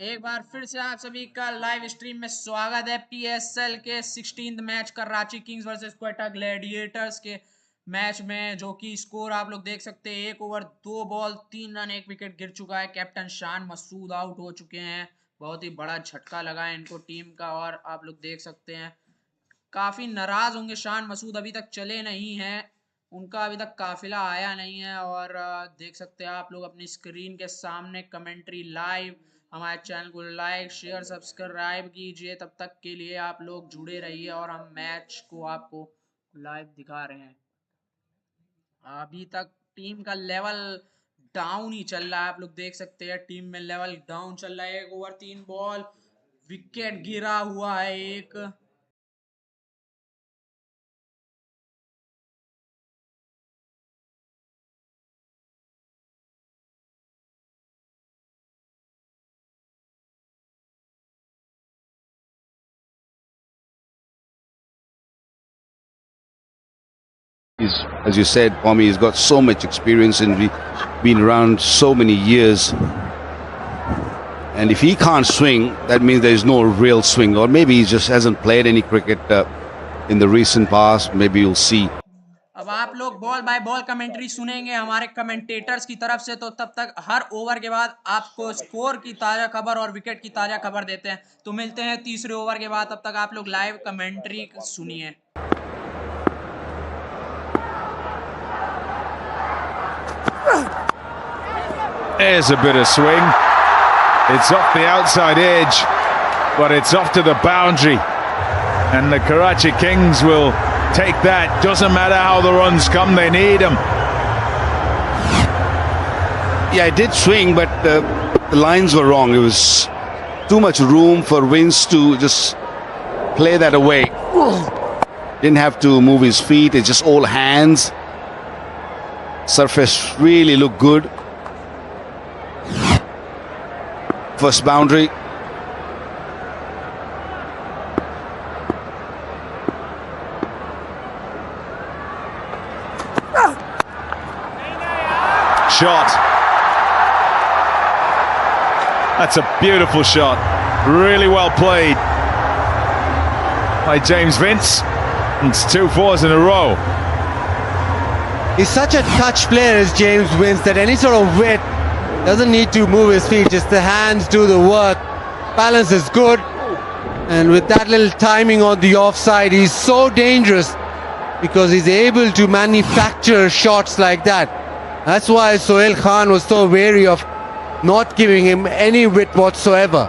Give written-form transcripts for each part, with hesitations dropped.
एक बार फिर से आप सभी का लाइव स्ट्रीम में स्वागत है। पीएसएल के 16th match Karachi Kings versus Quetta Gladiators के मैच में, जो कि स्कोर आप लोग देख सकते हैं। 1 ओवर 2 बॉल 3 रन 1 विकेट गिर चुका है। कैप्टन शान मसूद आउट हो चुके हैं। बहुत ही बड़ा झटका लगा है इनको टीम का, और आप लोग देख सकते हैं काफी नाराज होंगे शान मसूद। अभी तक चले नहीं हैं, उनका अभी तक काफिला आया नहीं है। और देख सकते हैं आप लोग अपनी स्क्रीन के सामने कमेंट्री लाइव। हमारे चैनल को लाइक शेयर सब्सक्राइब कीजिए। तब तक के लिए आप लोग जुड़े रहिए और हम मैच को आपको लाइव दिखा रहे हैं। अभी तक टीम का लेवल डाउन ही चल रहा है। आप लोग देख सकते हैं टीम में लेवल डाउन चल रहा है। 1 ओवर 3 बॉल, विकेट गिरा हुआ है एक। As you said, Pommy, he's got so much experience and been around so many years. And if he can't swing, that means there is no real swing. Or maybe he just hasn't played any cricket in the recent past. Maybe you'll see. अब आप लोग ball by ball commentary सुनेंगे हमारे commentators की तरफ से। तो तब तक हर ओवर के बाद आपको स्कोर की ताज़ा खबर और विकेट की ताज़ा खबर देते हैं। तो मिलते हैं तीसरे ओवर के बाद। तब तक आप लोग लाइव कमेंट्री सुनिए। There's a bit of swing. It's off the outside edge, but it's off to the boundary. And the Karachi Kings will take that. Doesn't matter how the runs come, they need them. Yeah, it did swing, but the lines were wrong. It was too much room for Vince to just play that away. Didn't have to move his feet. It's just all hands. Surface really looked good. First boundary. Shot. That's a beautiful shot. Really well played by James Vince. It's 2 fours in a row. He's such a touch player as James Vince that any sort of width doesn't need to move his feet, just the hands do the work. Balance is good, and with that little timing on the offside, he's so dangerous because he's able to manufacture shots like that. That's why Sohail Khan was so wary of not giving him any width whatsoever.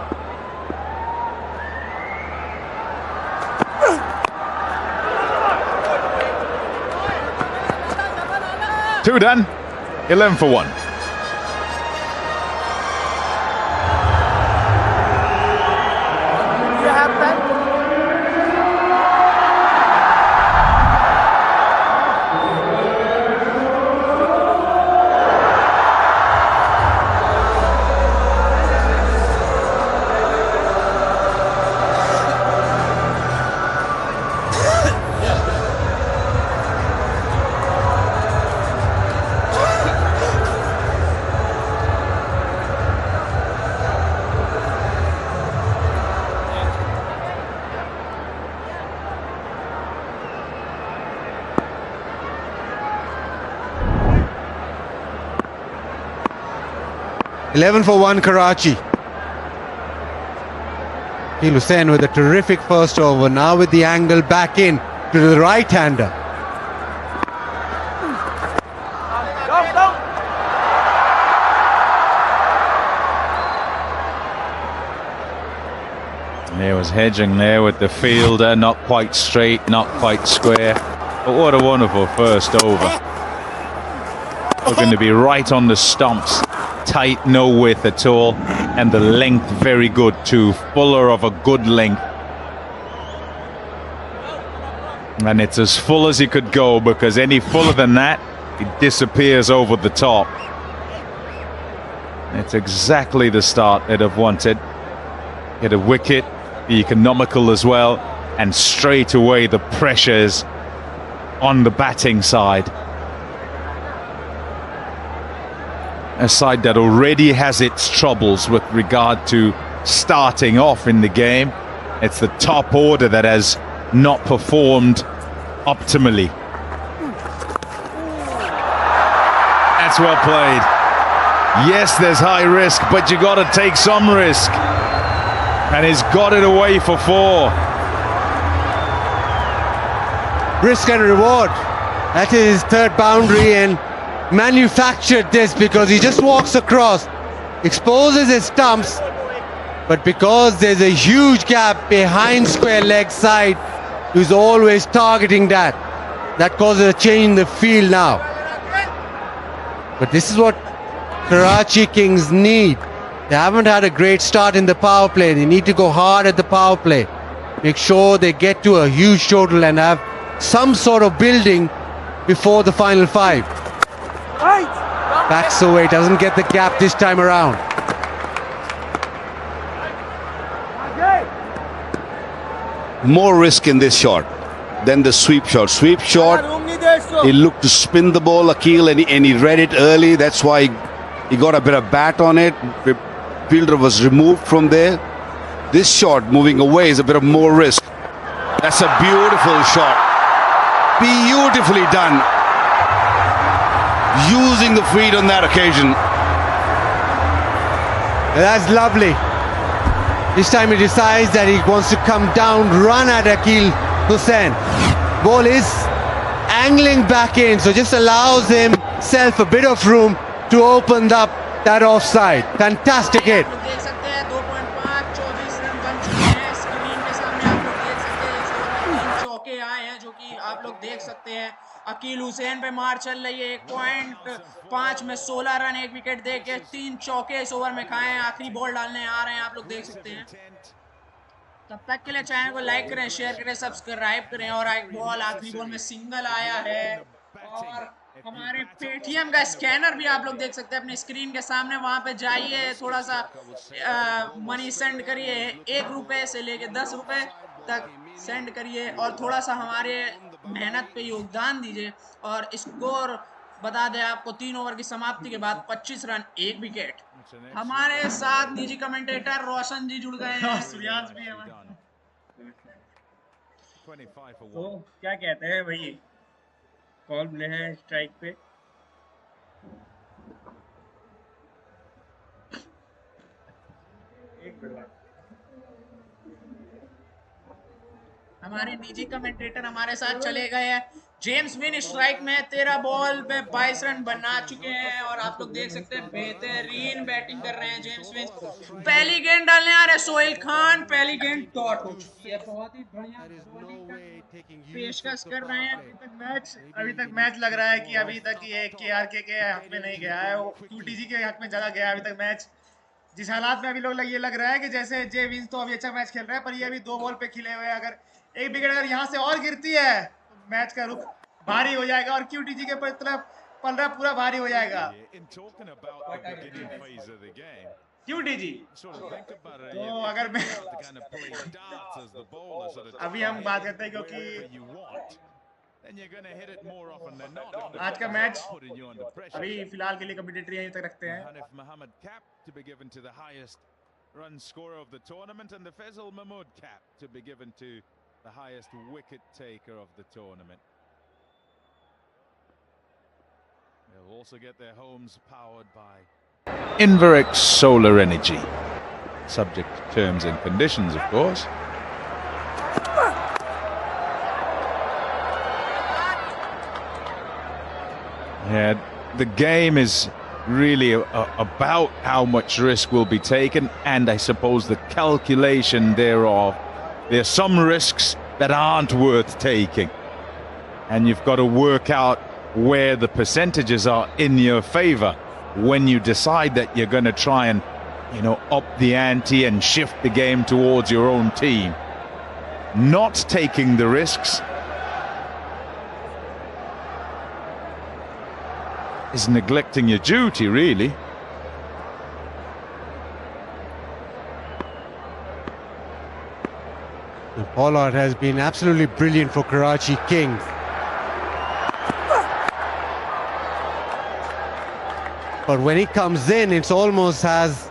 Two done, 11 for 1. $11 for 1 Karachi. Hussain with a terrific first over, now with the angle back in to the right-hander. He was hedging there with the fielder, not quite straight, not quite square. But what a wonderful first over. Looking to be right on the stumps. Tight, no width at all, and the length very good too. Fuller of a good length. And it's as full as he could go, because any fuller than that, it disappears over the top. It's exactly the start they'd have wanted. Get a wicket, be economical as well, and straight away the pressures on the batting side. A side that already has its troubles with regard to starting off in the game. It's the top order that has not performed optimally. That's well played. Yes, there's high risk, but you got to take some risk. And he's got it away for 4. Risk and reward. That is his third boundary, and manufactured this because he just walks across, exposes his stumps, but because there's a huge gap behind square leg side, he's always targeting that. That causes a change in the field now. But this is what Karachi Kings need. They haven't had a great start in the power play. They need to go hard at the power play. Make sure they get to a huge total and have some sort of building before the final 5. Backs away, doesn't get the gap this time around. More risk in this shot than the sweep shot. Sweep shot, he looked to spin the ball, Akil, and he read it early. That's why he got a bit of bat on it. The fielder was removed from there. This shot moving away is a bit of more risk. That's a beautiful shot. Beautifully done. Using the feet on that occasion. That's lovely. This time he decides that he wants to come down, run at Akil Hussain. Ball is angling back in, so just allows himself a bit of room to open up that offside. Fantastic hit. देख सकते हैं 2.5 24 run बन चुके हैं। Screen के सामने आप लोग देख सकते हैं इस ओवर में 3 चौके आए हैं, जो कि आप लोग देख सकते हैं। अकील हुसैन पे मार चल रही है। 1.5 में 16 रन, 1 विकेट दे के 3 चौके इस ओवर में खाए हैं। आखिरी बॉल डालने आ रहे हैं, आप लोग देख सकते हैं। तब तक के लिए चैनल को लाइक करें, शेयर करें, सब्सक्राइब करें। और एक बॉल आखिरी बॉल में सिंगल आया है। और हमारे पेटीएम का स्कैनर भी आप लोग देख सकते हैं अपनी स्क्रीन के सामने। वहां पे जाइए, थोड़ा सा मनी सेंड करिए। 1 रुपए से लेके 10 रुपए तक सेंड करिए और थोड़ा सा हमारे मेहनत पे योगदान दीजिए। और स्कोर बता दें आपको, 3 ओवर की समाप्ति के बाद 25 रन, 1 विकेट। हमारे साथ निजी कमेंटेटर रोशन जी जुड़ गए हैं, सूर्यांश भी है। तो क्या कहते हैं भाई, कॉल मिले हैं स्ट्राइक पे। हमारे निजी कमेंटेटर हमारे साथ चले गए हैं। जेम्स विन स्ट्राइक में 13 बॉल पे 22 रन बना चुके हैं। और आप लोग देख सकते हैं बेहतरीन बैटिंग कर रहे हैं जेम्स विन। पहली गेंद डालने आ रहे सोहेल खान, पहली गेंद डॉट हो चुकी है। बहुत ही बढ़िया पेशकश कर रहे हैं। अभी तक मैच लग रहा है कि अभी तक ये केआरके के हक में नहीं गया है, वो क्यूटीजी के हक में ज्यादा गया है। अभी तक मैच जिस हालात में अभी लोग ये लग रहा है कि जैसे जे विंस तो अभी अच्छा मैच खेल रहा है, पर ये अभी 2 बॉल पे खिले हुए हैं। अगर 1 विकेट अगर यहाँ से और गिरती है तो मैच का रुख भारी हो जाएगा और क्यूटीजी के पलड़ा पूरा भारी हो जाएगा। क्यूटीजी तो अगर मैं अभी हम बात करते हैं, क्योंकि आज का मैच अभी फिलहाल के लिए कमेंटेटरी यहीं तक रखते हैं। Run scorer of the tournament and the Faisal Mahmood cap to be given to the highest wicket taker of the tournament. They'll also get their homes powered by Inverex solar energy, subject to terms and conditions, of course. Yeah, the game is really about how much risk will be taken, and I suppose the calculation thereof. There are some risks that aren't worth taking, and you've got to work out where the percentages are in your favor when you decide that you're going to try and, you know, up the ante and shift the game towards your own team. Not taking the risks is neglecting your duty, really. Pollard has been absolutely brilliant for Karachi Kings. But when he comes in, it's almost has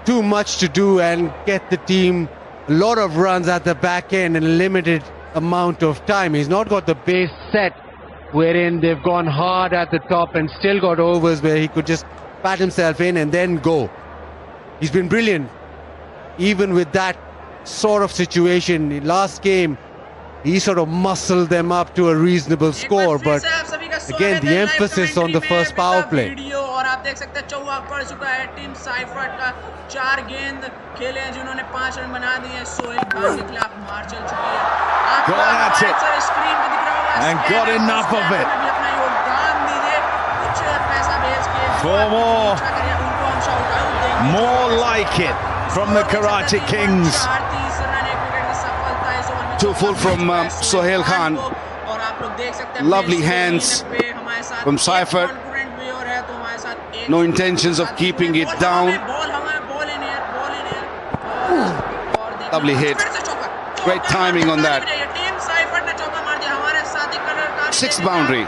too much to do and get the team a lot of runs at the back end in a limited amount of time. He's not got the base set wherein they've gone hard at the top and still got overs where he could just pat himself in and then go. He's been brilliant even with that sort of situation. In last game he sort of muscled them up to a reasonable score, but again the emphasis on the first power play. और आप देख सकते हैं चौका पड़ चुका है team Seifert का। 4 गेंद खेले हैं जिन्होंने 5 रन बना दिए हैं। सोहेल खान के खिलाफ मार चल चुकी है। आपको स्क्रीन पे दिख रहा होगा and got enough of it. अपना योगदान दीजिए, कुछ पैसा भेज के 4 more, उनको हम शाउट आउट देंगे। more like it from the Karachi Kings. 4-30 run, 1 wicket की सफलता इस ओवर में। 2 full from Sohail Khan. और आप लोग देख सकते हैं Lovely hands from Saifat. No intentions of keeping it down. Lovely hit. Great timing on that. 6th boundary.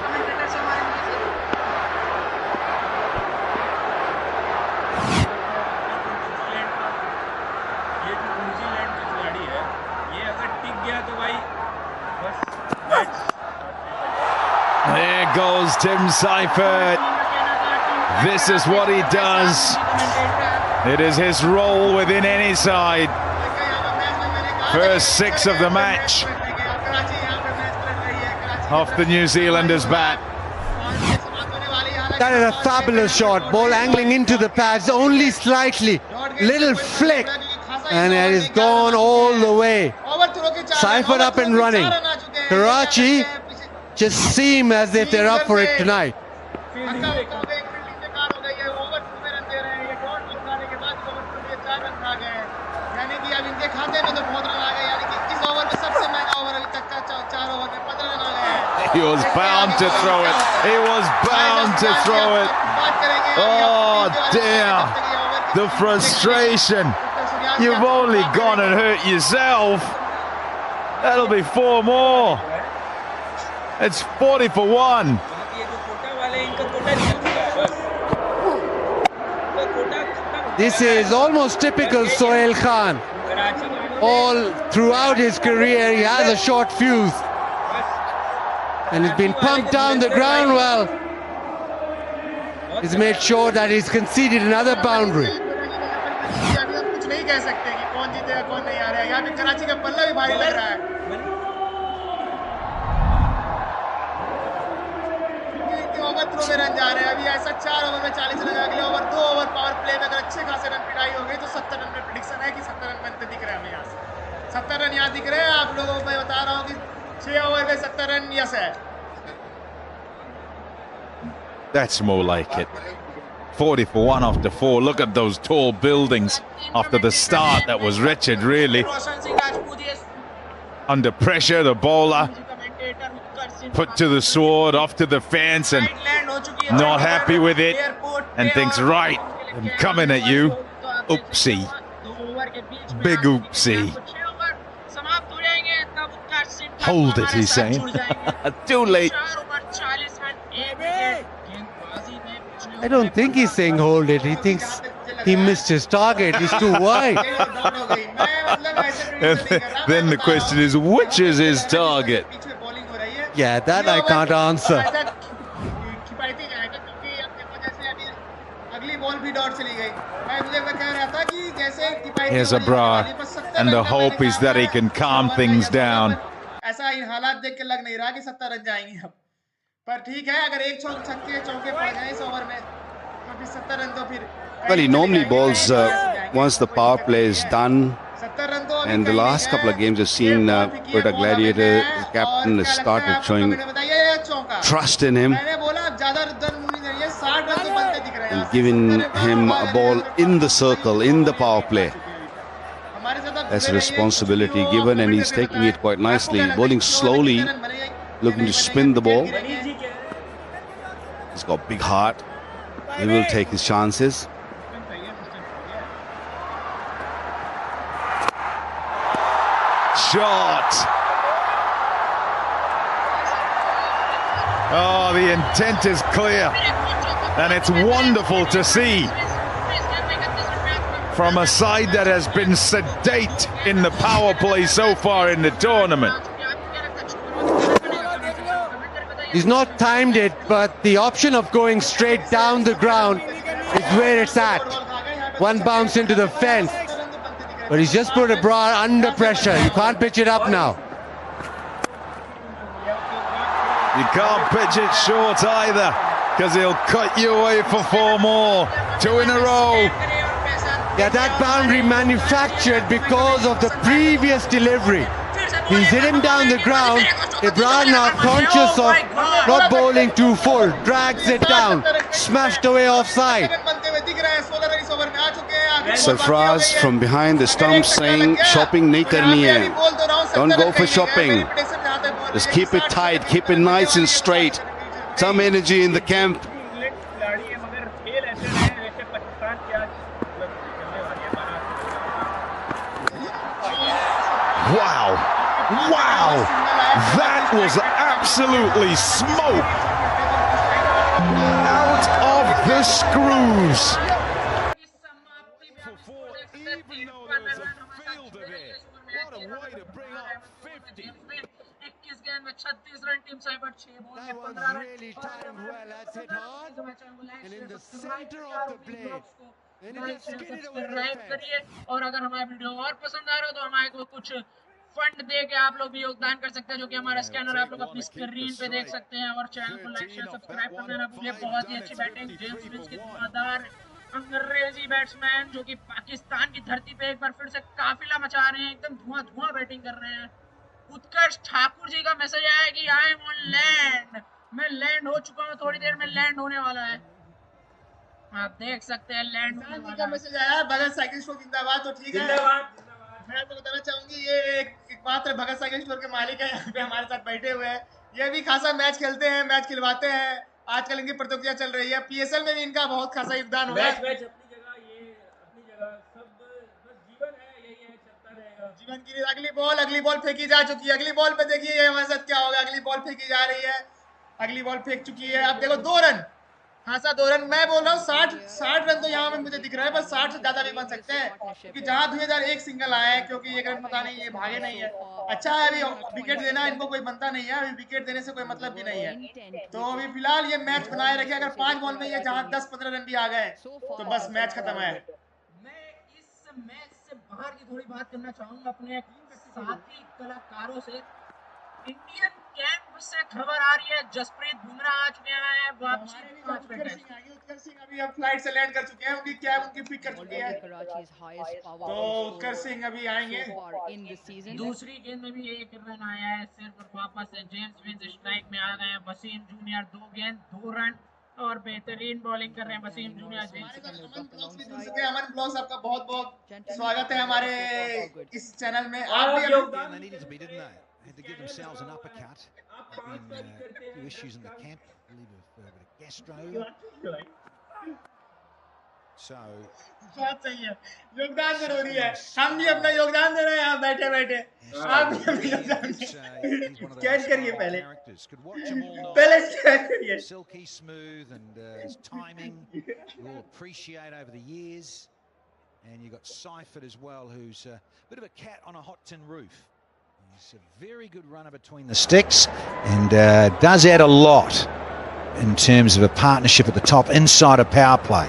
There goes Tim Seifert. This is what he does. It is his role within any side. First 6 of the match off the New Zealanders' bat. That is a fabulous shot. Ball angling into the pads only slightly. Little flick and it is gone all the way. Seifert up and running. Karachi just seem as if they're up for it tonight. He was bound to throw it. He was bound to throw it. Oh dear. The frustration. You've only gone and hurt yourself. That'll be 4 more. It's 40 for 1. This is almost typical Sohail Khan. All throughout his career he has a short fuse. And he's been pumped down the ground well. He's made sure that he's conceded another boundary. कुछ नहीं कह सकते कि कौन जीतेगा कौन नहीं आ रहा है। यहाँ पे कराची का पल्ला भी भारी लग रहा है। ओवर थ्रो में रन जा रहे हैं। अभी ऐसा 4 ओवर में 40 रन, अगले ओवर 2 ओवर पावर प्ले में अगर अच्छे खासे रन पिटाई हो गई तो 70 रन में प्रेडिक्शन है कि 70 रन बनते दिख रहे हैं हमें यहाँ से। 70 रन यहाँ दिख रहे हैं। आप लोगों को मैं बता रहा हूँ कि 6 ओवर में 70 रन यस है। That's more like it. 40 for 1 after 4. Look at those tall buildings after the start. That was wretched, really. Under pressure, the bowler put to the sword, off to the fence, and not happy with it, and thinks, right, I'm coming at you. Oopsie. Big oopsie. Hold it, he's saying. Too late. I don't think he's saying hold it. He thinks he missed his target. He's too wide. And then the question is, which is his target? Yeah, that I can't answer. Here's a bra, and the hope is that he can calm things down. ऐसा इन हालात देख के लग नहीं रहा कि 70 run जाएंगे अब, पर ठीक है अगर एक छक्के चौके पड़ जाए इस ओवर में तो फिर 70 रन तो फिर Well, he normally bowls once the power play is done. And the last couple of games, I've seen Quetta Gladiators, the captain, has started showing trust in him and giving him a ball in the circle, in the power play. That's a responsibility given, and he's taking it quite nicely. Bowling slowly, looking to spin the ball. He's got big heart. He will take his chances. Shot. Oh, the intent is clear, and it's wonderful to see. from a side that has been sedate in the power play so far in the tournament. He's not timed it, but the option of going straight down the ground is where it's at. One bounce into the fence, but he's just put Abrar under pressure. You can't pitch it up now. You can't pitch it short either, because he'll cut you away for 4 more. 2 in a row. Yeah, that boundary manufactured because of the previous delivery. He's hit him down the ground. Abrar now conscious of not bowling too full, drags it down, smashed away offside. Sarfraz from behind the stump saying shopping nahi karni hai. Don't go for shopping. Just keep it tight, keep it nice and straight. Some energy in the camp. Wow. Wow. That was absolutely smoke. Out of the screws. Even though there was a field of it, what a way to bring up 50. 21 गेंद में 36 run, team cyber 6 ball में 15 run. Really timed well, that's hit hard. And in the center of the blade. Subscribe करिए, और अगर हमारा video और पसंद आ रहा हो तो हमारे को कुछ फंड दे के आप लोग भी योगदान कर सकते हैं, जो कि हमारा स्कैनर आप लोग अपनी स्क्रीन पे देख सकते हैं। और चैनल को लाइक शेयर सब्सक्राइब करना ना भूलिए। बहुत ही अच्छी बैटिंग, जेम्स विंस की धुआंधार अंग्रेजी बैट्समैन जो कि पाकिस्तान की धरती पे एक बार फिर से काफिला मचा रहे हैं, एकदम धुआं बैटिंग कर रहे हैं। उत्कर्ष ठाकुर जी का मैसेज आया है कि आई एम ऑन लैंड, मैं लैंड हो चुका हूँ, थोड़ी देर में लैंड होने वाला है। आप देख सकते हैं लैंड होने वाला है। मैसेज आया भगत साइकिल स्टोर जिंदाबाद, तो ठीक है। मैं तो बताना चाहूंगी ये एकमात्र भगत साइकिल स्टोर के मालिक है, यहाँ पे हमारे साथ बैठे हुए हैं। ये भी खासा मैच खेलते हैं, मैच खिलवाते हैं। आजकल इनकी प्रतियोगिता चल रही है, पीएसएल में भी इनका बहुत खासा योगदान होगा। मैच अपनी जगह, ये अपनी जगह, सब बस जीवन है, यही है, चलता रहेगा। जीवन की अगली बॉल फेंकी जा चुकी है। अगली बॉल पे देखिए हमारे साथ क्या होगा। अगली बॉल फेंकी जा रही है, अगली बॉल फेंक चुकी है। अब देखो 2 रन, हाँ सा 2 रन। मैं बोल रहा हूँ 60 रन तो यहाँ में मुझे दिख रहा है, पर 60 से ज्यादा भी बन सकते हैं, क्योंकि जहाँ 2001 सिंगल आया है, क्योंकि 1 रन पता नहीं ये भागे नहीं है। अच्छा है, अभी विकेट देना इनको कोई बनता नहीं है, अभी विकेट देने से कोई मतलब भी नहीं है। तो अभी फिलहाल ये मैच बनाए रखे। अगर 5 बॉल में ये जहाँ 10-15 रन भी आ गए तो बस मैच खत्म है। मैं इस मैच से बाहर की थोड़ी बात करना चाहूंगा अपने साथी कलाकारों से। इंडियन कैंप से खबर आ रही है जसप्रीत बुमराह आ चुके हैं वापसी। उत्कर्ष सिंह अभी अब फ्लाइट से लैंड कर चुके हैं, उनकी कैब उनकी पिक कर चुकी है, तो उत्कर्ष सिंह अभी आएंगे। दूसरी गेंद में भी एक रन आया है सिर्फ, और वापस से जेम्स विंस स्ट्राइक में आ गए हैं। वसीम जूनियर 2 गेंद 2 रन, और बेहतरीन बॉलिंग कर रहे हैं वसीम जूनियर। अमन ब्लॉग्स आपका बहुत स्वागत है हमारे इस चैनल में। आप भी had to give themselves an uppercut. Been a few issues in the camp, I believe a bit of gastro. So बात सही है, योगदान जरूरी है। हम भी अपना योगदान दे रहे हैं यहाँ बैठे बैठे। आप भी अपना योगदान कैच करिए, पहले कैच करिए। Silky smooth and his timing we'll appreciate over the years. And you got Seifert as well, who's a bit of a cat on a hot tin roof. He's a very good runner between the sticks and does add a lot in terms of a partnership at the top inside a power play.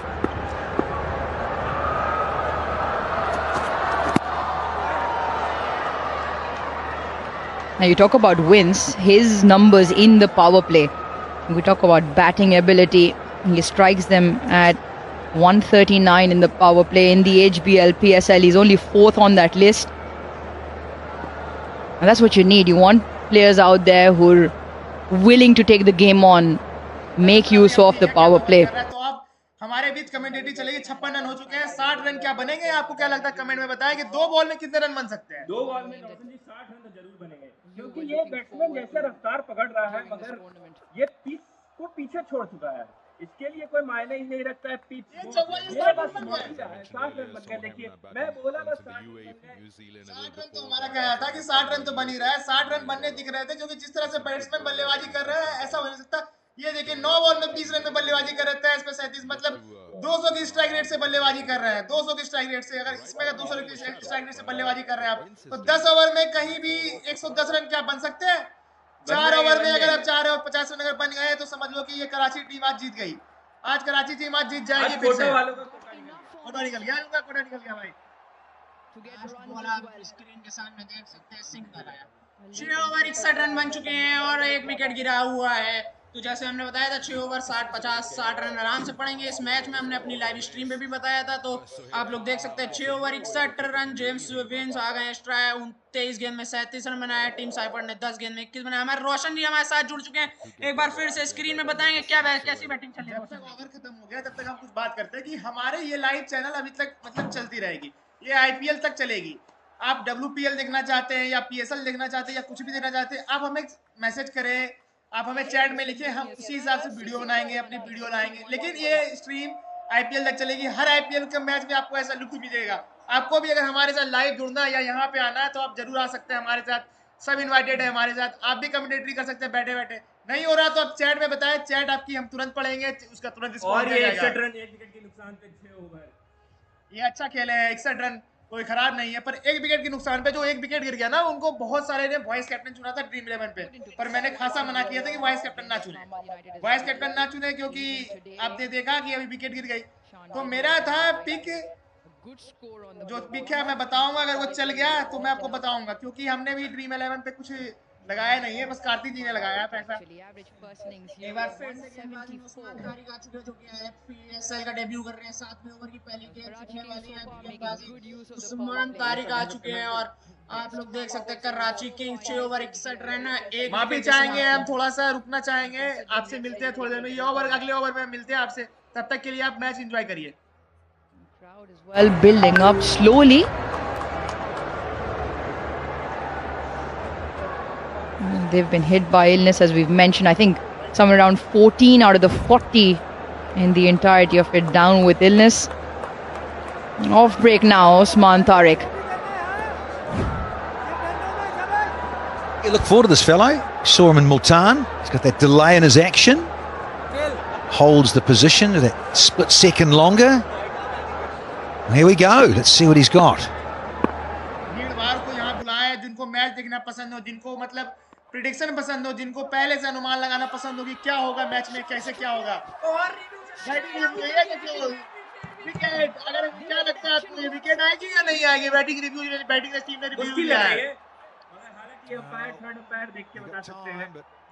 Now you talk about wins, his numbers in the power play. We talk about batting ability. He strikes them at 139 in the power play. In the HBL, PSL, he's only 4th on that list. And that's what you need. You want players out there who are willing to take the game on, make use of the power play. तो अब हमारे बीच commentary चलेगी। 56 run हो चुके हैं, 60 run क्या बनेंगे? आपको क्या लगता है? कमेंट में बताएं कि 2 बॉल में कितने रन बन सकते हैं। 2 बॉल में 60 रन तो जरूर बनेंगे, क्योंकि ये बैट्समैन जैसे रफ्तार पकड़ रहा है, मगर ये पिच को पीछे छोड़ चुका है। इसके लिए कोई मायने ही नहीं रखता है पिच। ये बस 60 रन बन गए। देखिए मैं बोला बस 60 रन तो हमारा कहना था कि 60 रन तो बन ही रहा है। 60 रन बनने दिख रहे थे, क्योंकि जिस तरह से बैट्समैन बल्लेबाजी कर रहे हैं ऐसा हो नहीं सकता। ये देखिए 9 बॉल में 20 रन में बल्लेबाजी कर रहे थे, इसमें 37, मतलब 200 की स्ट्राइक रेट से बल्लेबाजी कर रहे हैं, 200 की स्ट्राइक रेट से। अगर इसमें 200 की स्ट्राइक रेट से बल्लेबाजी कर रहे हैं आप, तो 10 ओवर में कहीं भी 110 रन क्या बन सकते हैं? 4 ओवर में अगर आप 4 ओवर 50 रन अगर बन गए तो समझ लो कि ये कराची टीम आज जीत गई। आज कराची टीम आज जीत जाएगी फिर से। कोटा निकल गया, कोटा निकल गया भाई। स्क्रीन के सामने देख सकते हैं, सिंह लगाया। 6 ओवर 61 रन बन चुके हैं और एक विकेट गिरा हुआ है। तो जैसे हमने बताया था 6 ओवर 60 रन आराम से पड़ेंगे इस मैच में। हमने अपनी लाइव स्ट्रीम पे भी बताया था, तो आप लोग देख सकते हैं 6 ओवर 61 रन। जेम्स विंस आ गए एक्स्ट्रा, 23 गेंद में 37 रन बनाया। टीम साइफर ने 10 गेंद में 21 बनाया। हमारे रोशन जी हमारे साथ जुड़ चुके हैं, एक बार फिर से स्क्रीन में बताएंगे क्या कैसी बैटिंग चल रही है। जब तक ओवर खत्म हो गया तब तक हम कुछ बात करते हैं कि हमारे ये लाइव चैनल अभी तक मतलब चलती रहेगी, ये आईपीएल तक चलेगी। आप WPL देखना चाहते हैं या PSL देखना चाहते हैं या कुछ भी देखना चाहते हैं, आप हमें मैसेज करें, आप हमें चैट में लिखें, हम उसी हिसाब से वीडियो बनाएंगे, अपनी वीडियो लाएंगे। लेकिन ये स्ट्रीम आईपीएल तक चलेगी। हर आईपीएल के मैच में आपको ऐसा लुत्फ मिलेगा। आपको भी अगर हमारे साथ लाइव जुड़ना है या यहाँ पे आना है तो आप जरूर आ सकते हैं हमारे साथ। सब इन्वाइटेड है हमारे साथ। आप भी कमेंटेटरी कर सकते हैं बैठे बैठे। नहीं हो रहा तो आप चैट में बताएं, चैट आपकी हम तुरंत पढ़ेंगे, उसका तुरंत रिस्पॉन्स दिया जाएगा। 61 रन, 1 विकेट के नुकसान पे 6 ओवर। ये अच्छा खेले हैं, 61 रन कोई खराब नहीं है, पर 1 विकेट के नुकसान पे जो 1 विकेट गिर गया ना, उनको बहुत सारे ने वाइस कैप्टन चुना था ड्रीम 11 पे, पर मैंने खासा मना किया था कि वाइस कैप्टन ना चुने, वाइस कैप्टन ना चुने, क्योंकि आपने देखा कि अभी विकेट गिर गई। तो मेरा था पिक, जो पिक है मैं बताऊंगा, अगर वो चल गया तो मैं आपको बताऊंगा, क्योंकि हमने भी ड्रीम 11 पे कुछ लगाया नहीं है, बस कार्तिक जी ने लगाया पैसा। एक बार फिर से गेंदबाजी में उस्मान तारिक आ चुके हैं, जो कि PSL का डेब्यू कर रहे हैं। 7वें ओवर की पहली गेंद खेलने वाली है गेंदबाजी। उस्मान तारिक आ चुके हैं और आप लोग देख सकते हैं कराची किंग्स 6 ओवर 61 रन। एक माफी चाहेंगे, हम थोड़ा सा रुकना चाहेंगे, आपसे मिलते हैं थोड़ी देर में। ये ओवर अगले ओवर में मिलते हैं आपसे, तब तक के लिए आप मैच एंजॉय करिए। Well, building up slowly. They've been hit by illness, as we've mentioned. I think somewhere around 14 out of the 40 in the entirety of it down with illness. Off break now, Osman Tariq. You look forward to this fellow. Saw him in Multan. He's got that delay in his action. Holds the position that split second longer. Here we go. Let's see what he's got. भीड़ को यहाँ बुलाया, जिनको match देखना पसंद हो, जिनको मतलब प्रिडिक्शन पसंद हो, जिनको पहले से अनुमान लगाना पसंद हो कि क्या होगा मैच में, कैसे क्या होगा। विकेट, अगर क्या लगता है आपको विकेट आएगी या नहीं आएगी? बैटिंग रिव्यू, बैटिंग टीम ने रिव्यू किया है, मगर हालांकि अंपायर थर्ड अंपायर देख के बता सकते हैं,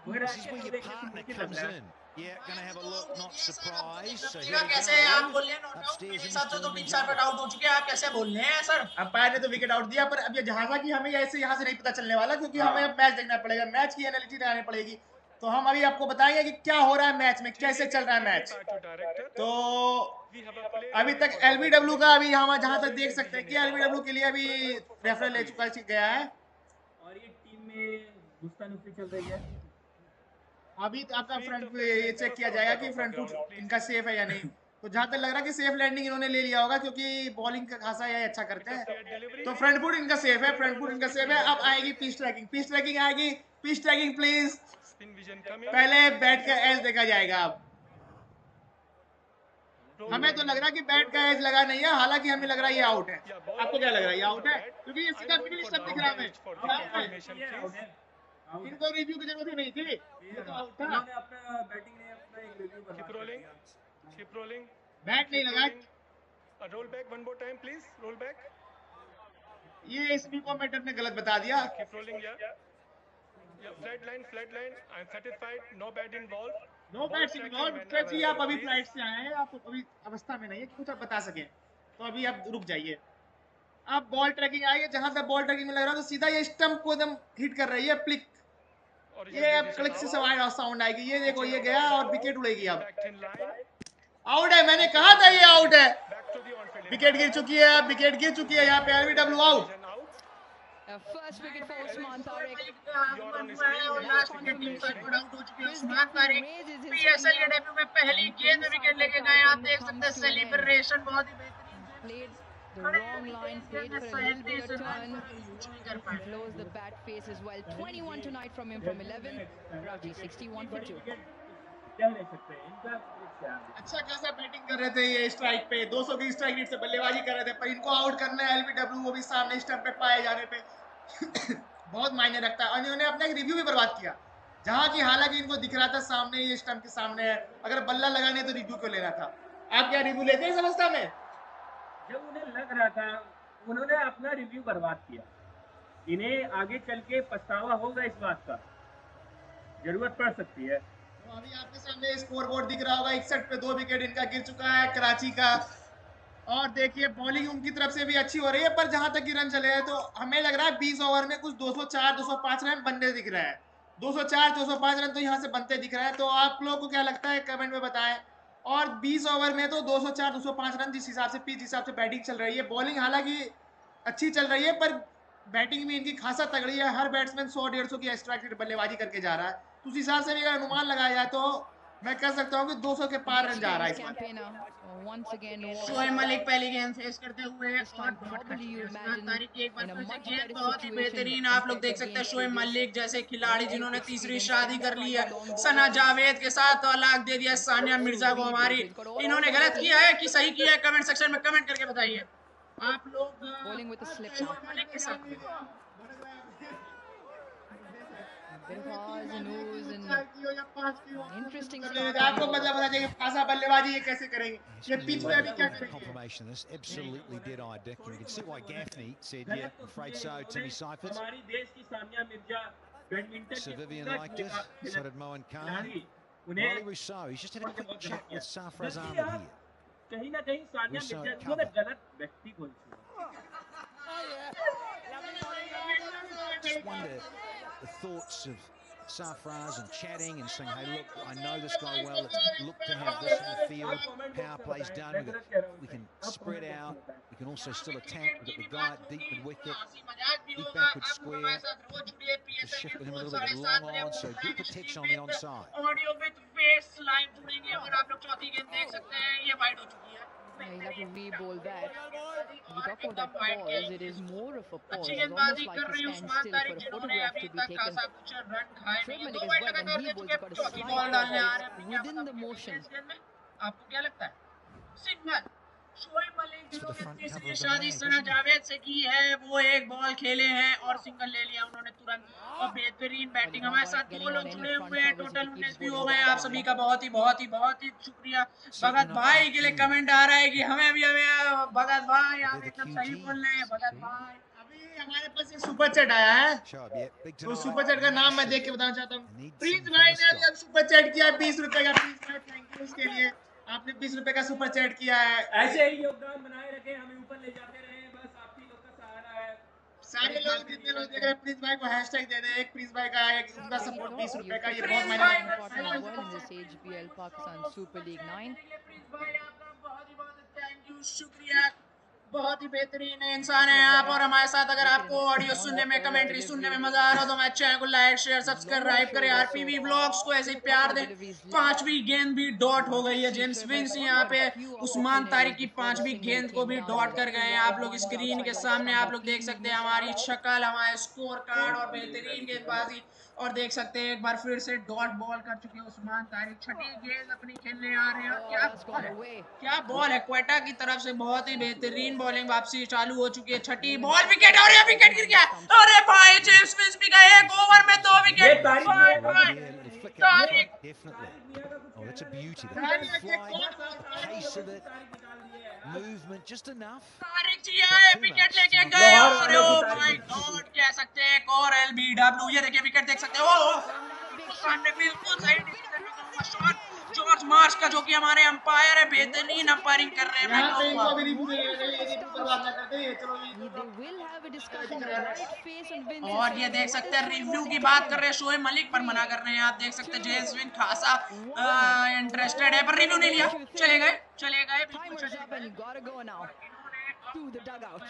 मगर ऐसे तो देखने को मुश्किल लग रहा है। Yeah, going to have a look, not surprised. So कैसे आप बोल रहे हैं नॉट आउट? मेरे साथ तो 3-4 रन आउट हो चुके हैं, आप कैसे बोल रहे हैं सर? अंपायर ने तो विकेट आउट दिया, पर अब ये जहां कि हमें ऐसे यहाँ से नहीं पता चलने वाला, क्योंकि हमें अब मैच देखना पड़ेगा, मैच की एनालिसिस लगानी पड़ेगी। तो हम अभी आपको बताएंगे कि क्या हो रहा है मैच में, कैसे चल रहा है मैच। तो अभी तक LBW का अभी हम जहां तक देख सकते हैं कि LBW के लिए अभी रेफरल ले चुका गया है और ये टीम में गुस्तानुफी चल रही है। अभी आपका फ्रंट ये चेक किया जाएगा कि फ्रंट फुट इनका सेफ है या नहीं। तो जहां तक लग रहा है कि सेफ लैंडिंग इन्होंने ले लिया होगा, क्योंकि बॉलिंग का खासा ये अच्छा करते हैं। तो फ्रंट फुट इनका सेफ है, फ्रंट फुट इनका सेफ है। अब आएगी पिच ट्रैकिंग, पिच ट्रैकिंग आएगी, पिच ट्रैकिंग प्लीज। पहले बैट का एज देखा जाएगा। अब हमें तो लग रहा है कि बैट का एज लगा नहीं है, हालांकि हमें लग रहा है ये आउट है। आपको क्या लग रहा है, ये आउट है? क्योंकि ये सीधा मिडिल स्टंप दिख रहा है। इनको रिव्यू की जरूरत ही नहीं थी, ये तो आउट था। उन्होंने अपना बैटिंग ने अपना एक रिव्यू बनवा दिया। Keep rolling. बैट नहीं लगा। Roll back one more time, please. Roll back. ये स्पीड कमेंटर ने गलत बता दिया। Keep rolling, yeah. Yeah, flat line, flat line. I'm satisfied. No bat involved. No bats involve. कैसी आप अभी फ्लाइट से आए हैं, आप अभी अवस्था में नहीं है कि कुछ आप बता सके, तो अभी आप रुक जाइए। अब बॉल ट्रैकिंग आएगी, जहां तक बॉल ट्रैकिंग में लग रहा है तो सीधा ये स्टंप को एकदम हिट कर रही है, प्लिक। ये अब क्लिक से साउंड आएगी, ये देखो ये गया और विकेट उड़ेगी। अब आउट है, मैंने कहा था ये आउट है। विकेट गिर चुकी है, विकेट गिर चुकी है यहाँ पे। LBW out. First wicket for Osman Tariq. PSL के डेब्यू में पहली गेंद में विकेट लेके गए। आप देख सकते हैं सेलिब्रेशन बहुत ही बेहतरीन। The wrong line, played for a little bit of turn, and blows the bat face as well. 21 tonight from him from 11. Karachi 61 for 2. क्या ले सकते हैं इनका से आगे। अच्छा खासा बैटिंग कर रहे थे ये स्ट्राइक पे, 200 की स्ट्राइक रेट से बल्लेबाजी कर रहे थे, पर इनको आउट करना है एलबीडब्ल्यू, वो भी सामने स्टंप पे पाए जाने पे बहुत मायने रखता है। और इन्होंने अपना एक रिव्यू भी बर्बाद किया, जहां की हालांकि इनको दिख रहा था सामने ये स्टंप के सामने है, अगर बल्ला लगाने तो रिव्यू क्यों लेना था। आप क्या रिव्यू लेते हैं समझता में? जब उन्हें लग रहा था, उन्होंने अपना रिव्यू बर्बाद किया। इन्हें आगे चल के पछतावा होगा, इस बात का जरूरत पड़ सकती है। तो अभी आपके सामने स्कोर बोर्ड दिख रहा होगा, 61 पे 2 विकेट इनका गिर चुका है कराची का। और देखिए बॉलिंग उनकी तरफ से भी अच्छी हो रही है, पर जहां तक कि रन चले हैं तो हमें लग रहा है 20 ओवर में कुछ 204 205 रन बनने दिख रहे हैं। 204 205 रन तो यहाँ से बनते दिख रहे हैं। तो आप लोगों को क्या लगता है कमेंट में बताएं। और 20 ओवर में तो 204 205 रन, जिस हिसाब से पिच, जिस हिसाब से बैटिंग चल रही है, बॉलिंग हालांकि अच्छी चल रही है, पर बैटिंग भी इनकी खासा तगड़ी है। हर बैट्समैन 100-150 की एक्स्ट्रा बल्लेबाजी करके जा रहा है। तो उस हिसाब से भी अगर अनुमान लगाया जाए तो मैं कह सकता हूँ कि 200 के पार रन जा रहा है इस बार। शोएब मलिक पहली गेंद फेस करते हुए और डॉट करते हुए उस्मान तारिक की एक बार फिर से गेंद बहुत ही बेहतरीन। आप लोग देख सकते हैं शोएब मलिक जैसे खिलाड़ी जिन्होंने तीसरी शादी कर ली है सना जावेद के साथ, तलाक दे दिया सानिया मिर्जा को हमारी। इन्होंने गलत किया है कि सही किया है, कमेंट सेक्शन में कमेंट करके बताइए आप लोग। शोएब मलिक के साथ Interesting आपको मतलब होना चाहिए खासा बल्लेबाजी ये कैसे करेंगे, ये पिच पे अभी क्या करेंगे। Confirmation this absolutely dead-eyed, Declan. You can see why Gaffney said, "Yeah, I'm afraid so." Timmy Seifert, हमारी देश की सानिया मिर्जा बैडमिंटन Sir की Vivian liked it. So did Moen Khan. उन्हें Wally Rousseau, he's just had a quick chat with Safraz जबकि Ahmed आप here. कहीं ना कहीं सानिया Rousseau मिर्जा at इन्होंने cover. गलत व्यक्ति को चुना। Just wonder the thoughts of Safraz and chatting and saying, "Hey, look, I know this guy well. Let's look to have this in the field. Power play's done. We can spread out. We can also still attack. We've got the guy at deep mid-wicket, deep backward square. Just shift with him a little bit long on, so good protection on the onside." Audio with face live जुड़ेंगे और आप लोग चौथी गेंद देख सकते हैं, ये वाइड हो चुकी है। He'll have to re-bowl that. We talk about that pause, it is more of a pause. अच्छी It's गेंदबाजी almost कर like रही you है stand Usman still Tariq for a जिन्होंने photograph अभी to be तक taken. खासा कुछ रन खाए नहीं है। Shoaib 2 Malik wide is well, लगातार when दे he चुके bowls, हैं, he's got a चौथी slight बॉल डालने आ रहे हैं। pause क्या within पता the कितने motion. इस गेंद में आपको क्या लगता है? Single Shoaib Malik For the जिन्होंने front cover तीसरी of the शादी mag, Sana wasn't it? Javed से की है, वो एक बॉल खेले हैं और सिंगल ले लिया उन्होंने तुरंत। और बेहतरीन बैटिंग हमारे साथ 2 लोग जुड़े हुए हैं, टोटल 19 भी हो गए। आप सभी का बहुत ही शुक्रिया। भगत भाई के लिए कमेंट आ रहा है कि हमें भी भगत भाई आप एकदम सही बोल रहे हैं भगत भाई। अभी हमारे पास एक सुपर चैट आया है, Shoaib, yeah, big तो tonight. सुपर चैट का नाम मैं देख के बताना चाहता हूँ। Need प्रिंस something भाई from ने the अभी सुपर चैट किया है 20 रुपए का। प्रिंस भाई थैंक यू उसके लिए, आपने 20 रुपए का सुपर चैट किया है। ऐसे ही योगदान बनाए रखें, हमें ऊपर ले जाते रहे, बस आप ही लोग का सहारा है। सारे लोग जितने लोग देख रहे हैं प्रिंस भाई को हैशटैग दे दे। एक प्रिंस भाई का एक उनका सपोर्ट 20 रुपए का, ये बहुत मायने रखता है। Well in this HBL Pakistan Super League 9. Prince भाई आपका बहुत ही थैंक यू, शुक्रिया। बहुत ही बेहतरीन इंसान है आप। और हमारे साथ अगर आपको ऑडियो सुनने में, कमेंट्री सुनने में मजा आ रहा हो तो हमारे चैनल को लाइक शेयर सब्सक्राइब करें। आरपीवी व्लॉग्स को ऐसे ही प्यार दें। 5वीं गेंद भी डॉट हो गई है। जेम्स विंस यहाँ पे उस्मान तारिक की 5वीं गेंद को भी डॉट कर गए हैं। आप लोग स्क्रीन के सामने आप लोग देख सकते हैं हमारी शक्ल, हमारे स्कोर कार्ड और बेहतरीन गेंदबाजी। और देख सकते हैं एक बार फिर से डॉट बॉल कर चुके हैं उस्मान तारिक। छठी गेंद अपनी खेलने आ रहे हैं। और क्या बॉल है क्वेटा की तरफ से, बहुत ही बेहतरीन बॉलिंग वापसी चालू हो चुकी है। छठी बॉल विकेट, और विकेट गिर गया। अरे भाई जेम्स विंस भी गए 1 ओवर में 2 wicket. Tariq Definitely. Oh, that's a beauty. The flight, the pace of it, movement, just enough. Tariq ji आए, विकेट लेके गए। और ओ माय गॉड, कह सकते हैं एक और एलबीडब्ल्यू। ये देखिए विकेट देख सकते हो। सामने बिल्कुल सही शॉट जॉर्ज मार्श का, जो कि हमारे अंपायर है, बेहतरीन अंपायरिंग कर रहे हैं। यहाँ पे इनको अभी रिव्यू दे रहे हैं, ये बर्बाद ना कर दे। चलो They will have a discussion. The right face on Vince. और ये देख सकते हैं रिव्यू की बात कर रहे हैं, शोएब मलिक पर मना कर रहे हैं। आप देख सकते हैं जेम्स विन खासा इंटरेस्टेड है, पर रिव्यू नहीं लिया। चले गए बिल्कुल चले Up and you gotta go now to the dugout.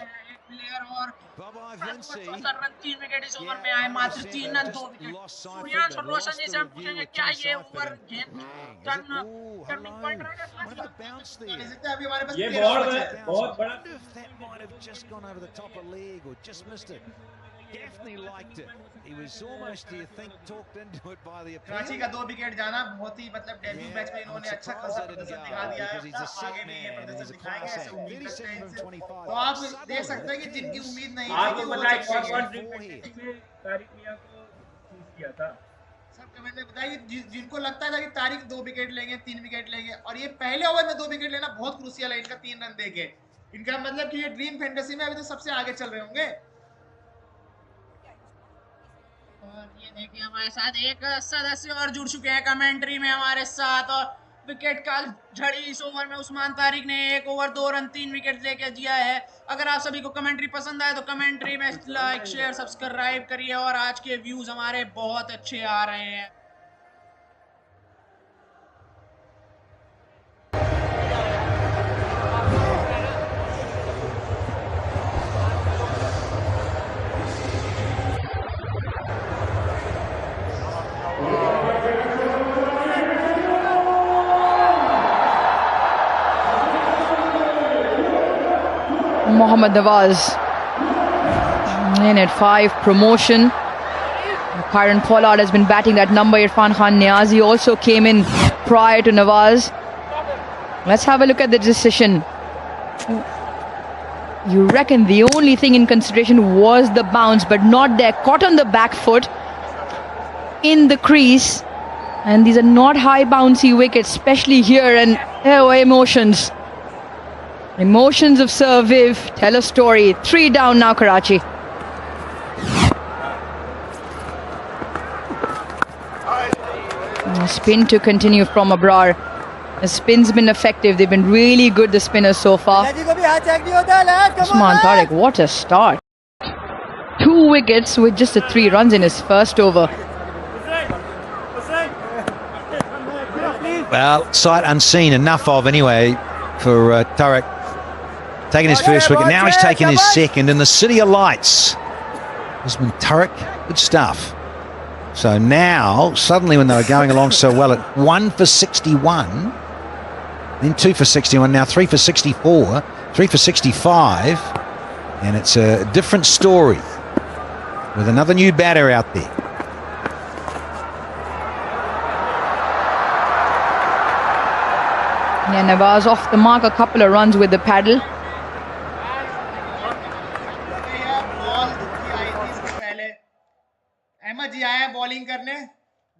Player. और Bye-bye, Vincey. 74 रन 3 विकेट इस ओवर में आए, मात्र 3 रन 2 विकेट। सूर्यांश और रोशन जी से हम पूछेंगे क्या ये ओवर गेंद turning point What about the bounce there? अभी हमारे पास ये तेरह बहुत बचे हैं। बहुत बड़ा If that might have just gone over the top of leg or just missed it. definitely liked it. He was almost, do you think, talked into it by the Karachi appeal. का 2 विकेट जाना बहुत ही मतलब debut match में इन्होंने अच्छा खासा Surprised they didn't प्रदर्शन go दिखा दिया है because he's a अपना, आगे set भी ये man and he's प्रदर्शन a दिखाएंगे, class ऐसे act. उम्मीद रखते 37 हैं from इनसे। 25. तो आप देख Suddenly, सकते हैं कि the जिनकी Kings उम्मीद नहीं थी आपको कि वो पता है जीतेंगे। कौन ड्रीम four here. फैंटेसी में तारिक मियां को चूज किया था? सब कमेंट में बताइए जिनको लगता था कि तारिक 2 विकेट लेंगे 3 विकेट लेंगे, और ये पहले ओवर में 2 विकेट लेना बहुत क्रूशियल है इनका 3 रन देके। इनका मतलब कि ये ड्रीम फैंटेसी में अभी तो सबसे आगे चल रहे होंगे। और ये देखिए हमारे साथ एक सदस्य और जुड़ चुके हैं कमेंट्री में हमारे साथ, और विकेट का झड़ी इस ओवर में उस्मान तारिक ने 1 ओवर 2 रन 3 विकेट लेके दिया है। अगर आप सभी को कमेंट्री पसंद आए तो कमेंट्री में लाइक शेयर सब्सक्राइब करिए, और आज के व्यूज हमारे बहुत अच्छे आ रहे हैं। Mohammad Nawaz in at 5, promotion. Kyron Pollard has been batting that number. Irfan Khan Niazi also came in prior to Nawaz. Let's have a look at the decision. You reckon the only thing in consideration was the bounce, but not there. Caught on the back foot in the crease. And these are not high bouncy wickets, especially here. And emotions. Emotions of Serviv tell a story. 3 down now, Karachi. Spin to continue from Abrar. The spin's been effective. They've been really good, the spinners so far. Usman Tariq, what a start. 2 wickets with just the 3 runs in his first over. Well, sight unseen, enough of anyway for Tariq. Taking his first wicket, now he's taken his second in the City of Lights. Usman Tariq, good stuff. So now, suddenly when they were going along so well at 1 for 61, then 2 for 61, now 3 for 64, 3 for 65, and it's a different story with another new batter out there. Yeah, Nawaz off the mark, a couple of runs with the paddle. Ahmad जी आए हैं bowling करने,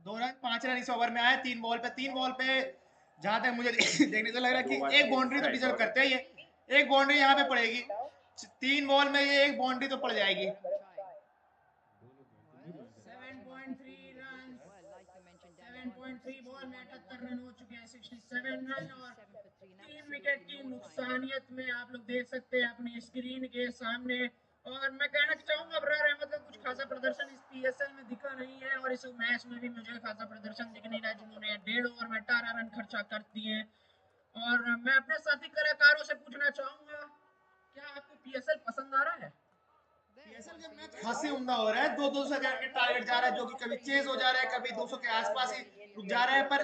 2 run 5 run इस over में आए। 3 ball पे जहां तक मुझे देखने से लग रहा है कि एक बाउंड्री तो डिजर्व करते हैं ये। एक बाउंड्री यहाँ पे पड़ेगी, 3 बॉल में ये एक बाउंड्री तो पड़ जाएगी। 7.3 रन, 7.3 बॉल में 78 रन हो चुके हैं, 67 रन, और 3 विकेट की नुकसानियत में आप लोग देख सकते हैं अपनी स्क्रीन के सामने। और मैं कहना चाहूंगा अबरार अहमद का कुछ खासा प्रदर्शन इस पीएसएल में दिखा नहीं है, और इस मैच में भी मुझे खासा प्रदर्शन दिख नहीं रहा है, जिन्होंने 1.5 ओवर में 18 रन खर्चा कर दिए हैं। और मैं अपने साथी कलाकारों से पूछना चाहूंगा, क्या आपको पीएसएल पसंद आ रहा है? पीएसएल के मैच खासी उम्दा हो रहा है, 200 के टारगेट जा रहा है, जो कि कभी चेज हो जा रहा है, कभी 200 के आसपास ही रुक जा रहा है, पर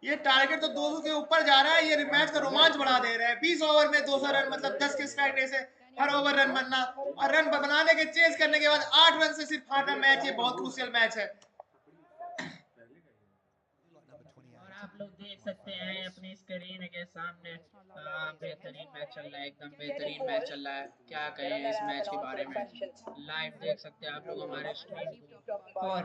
ये टारगेट तो 200 के ऊपर जा रहा है। ये मैच का रोमांच बढ़ा दे रहा है। 20 ओवर में 200 रन, मतलब 10 के स्ट्राइक रेट से हर ओवर रन बनना, और रन बनाने के चेज करने के बाद 8 रन से सिर्फ हारना मैच, ये बहुत क्रूशियल मैच है। और आप लोग देख सकते हैं अपनी स्क्रीन के सामने, बेहतरीन मैच चल रहा है, एकदम बेहतरीन मैच चल रहा है। क्या कहें इस मैच के बारे में, लाइव देख सकते हैं आप लोग हमारे स्ट्रीम, और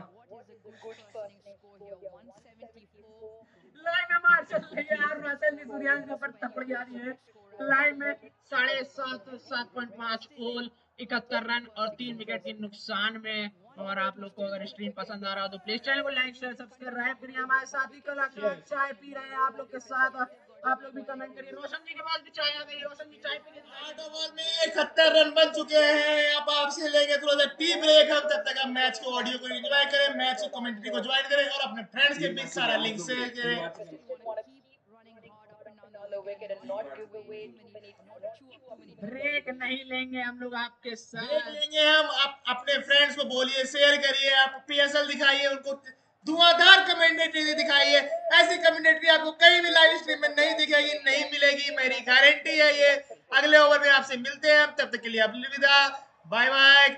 लाइव में मार चल रही है यार, रसल ने सूर्यांश के ऊपर थप्पड़ जा रही है। लाइव में 7.5 ओवर 71 रन और 3 विकेट के नुकसान में। और आप लोग को अगर स्ट्रीम पसंद आ रहा हो तो प्लीज चैनल को लाइक शेयर सब्सक्राइब करिए। हमारे साथी कलाकार चाय पी रहे हैं आप लोग के साथ, आप लोग भी कमेंट करिए। रोशन जी के पास भी चाय आ गई, रोशन जी चाय पी 8 ओवर में 71 रन बन चुके हैं। अब आपसे लेंगे थोड़ा सा टी ब्रेक, हम तब तक हम मैच को ऑडियो को एंजॉय करें, मैच को कमेंट्री को ज्वाइन करें, और अपने फ्रेंड्स के बीच सारा लिंक शेयर करें। ब्रेक नहीं लेंगे हम लोग आपके साथ, ब्रेक लेंगे हम। आप अपने फ्रेंड्स को बोलिए, शेयर करिए, आप पीएसएल दिखाइए, उनको धुआंधार कमेंटेटरी दिखाइए। ऐसी कमेंटेटरी आपको कहीं भी लाइव स्ट्रीम में नहीं दिखेगी, नहीं मिलेगी, मेरी गारंटी है ये। अगले ओवर में आपसे मिलते हैं, तब तक के लिए अलविदा, bye bye.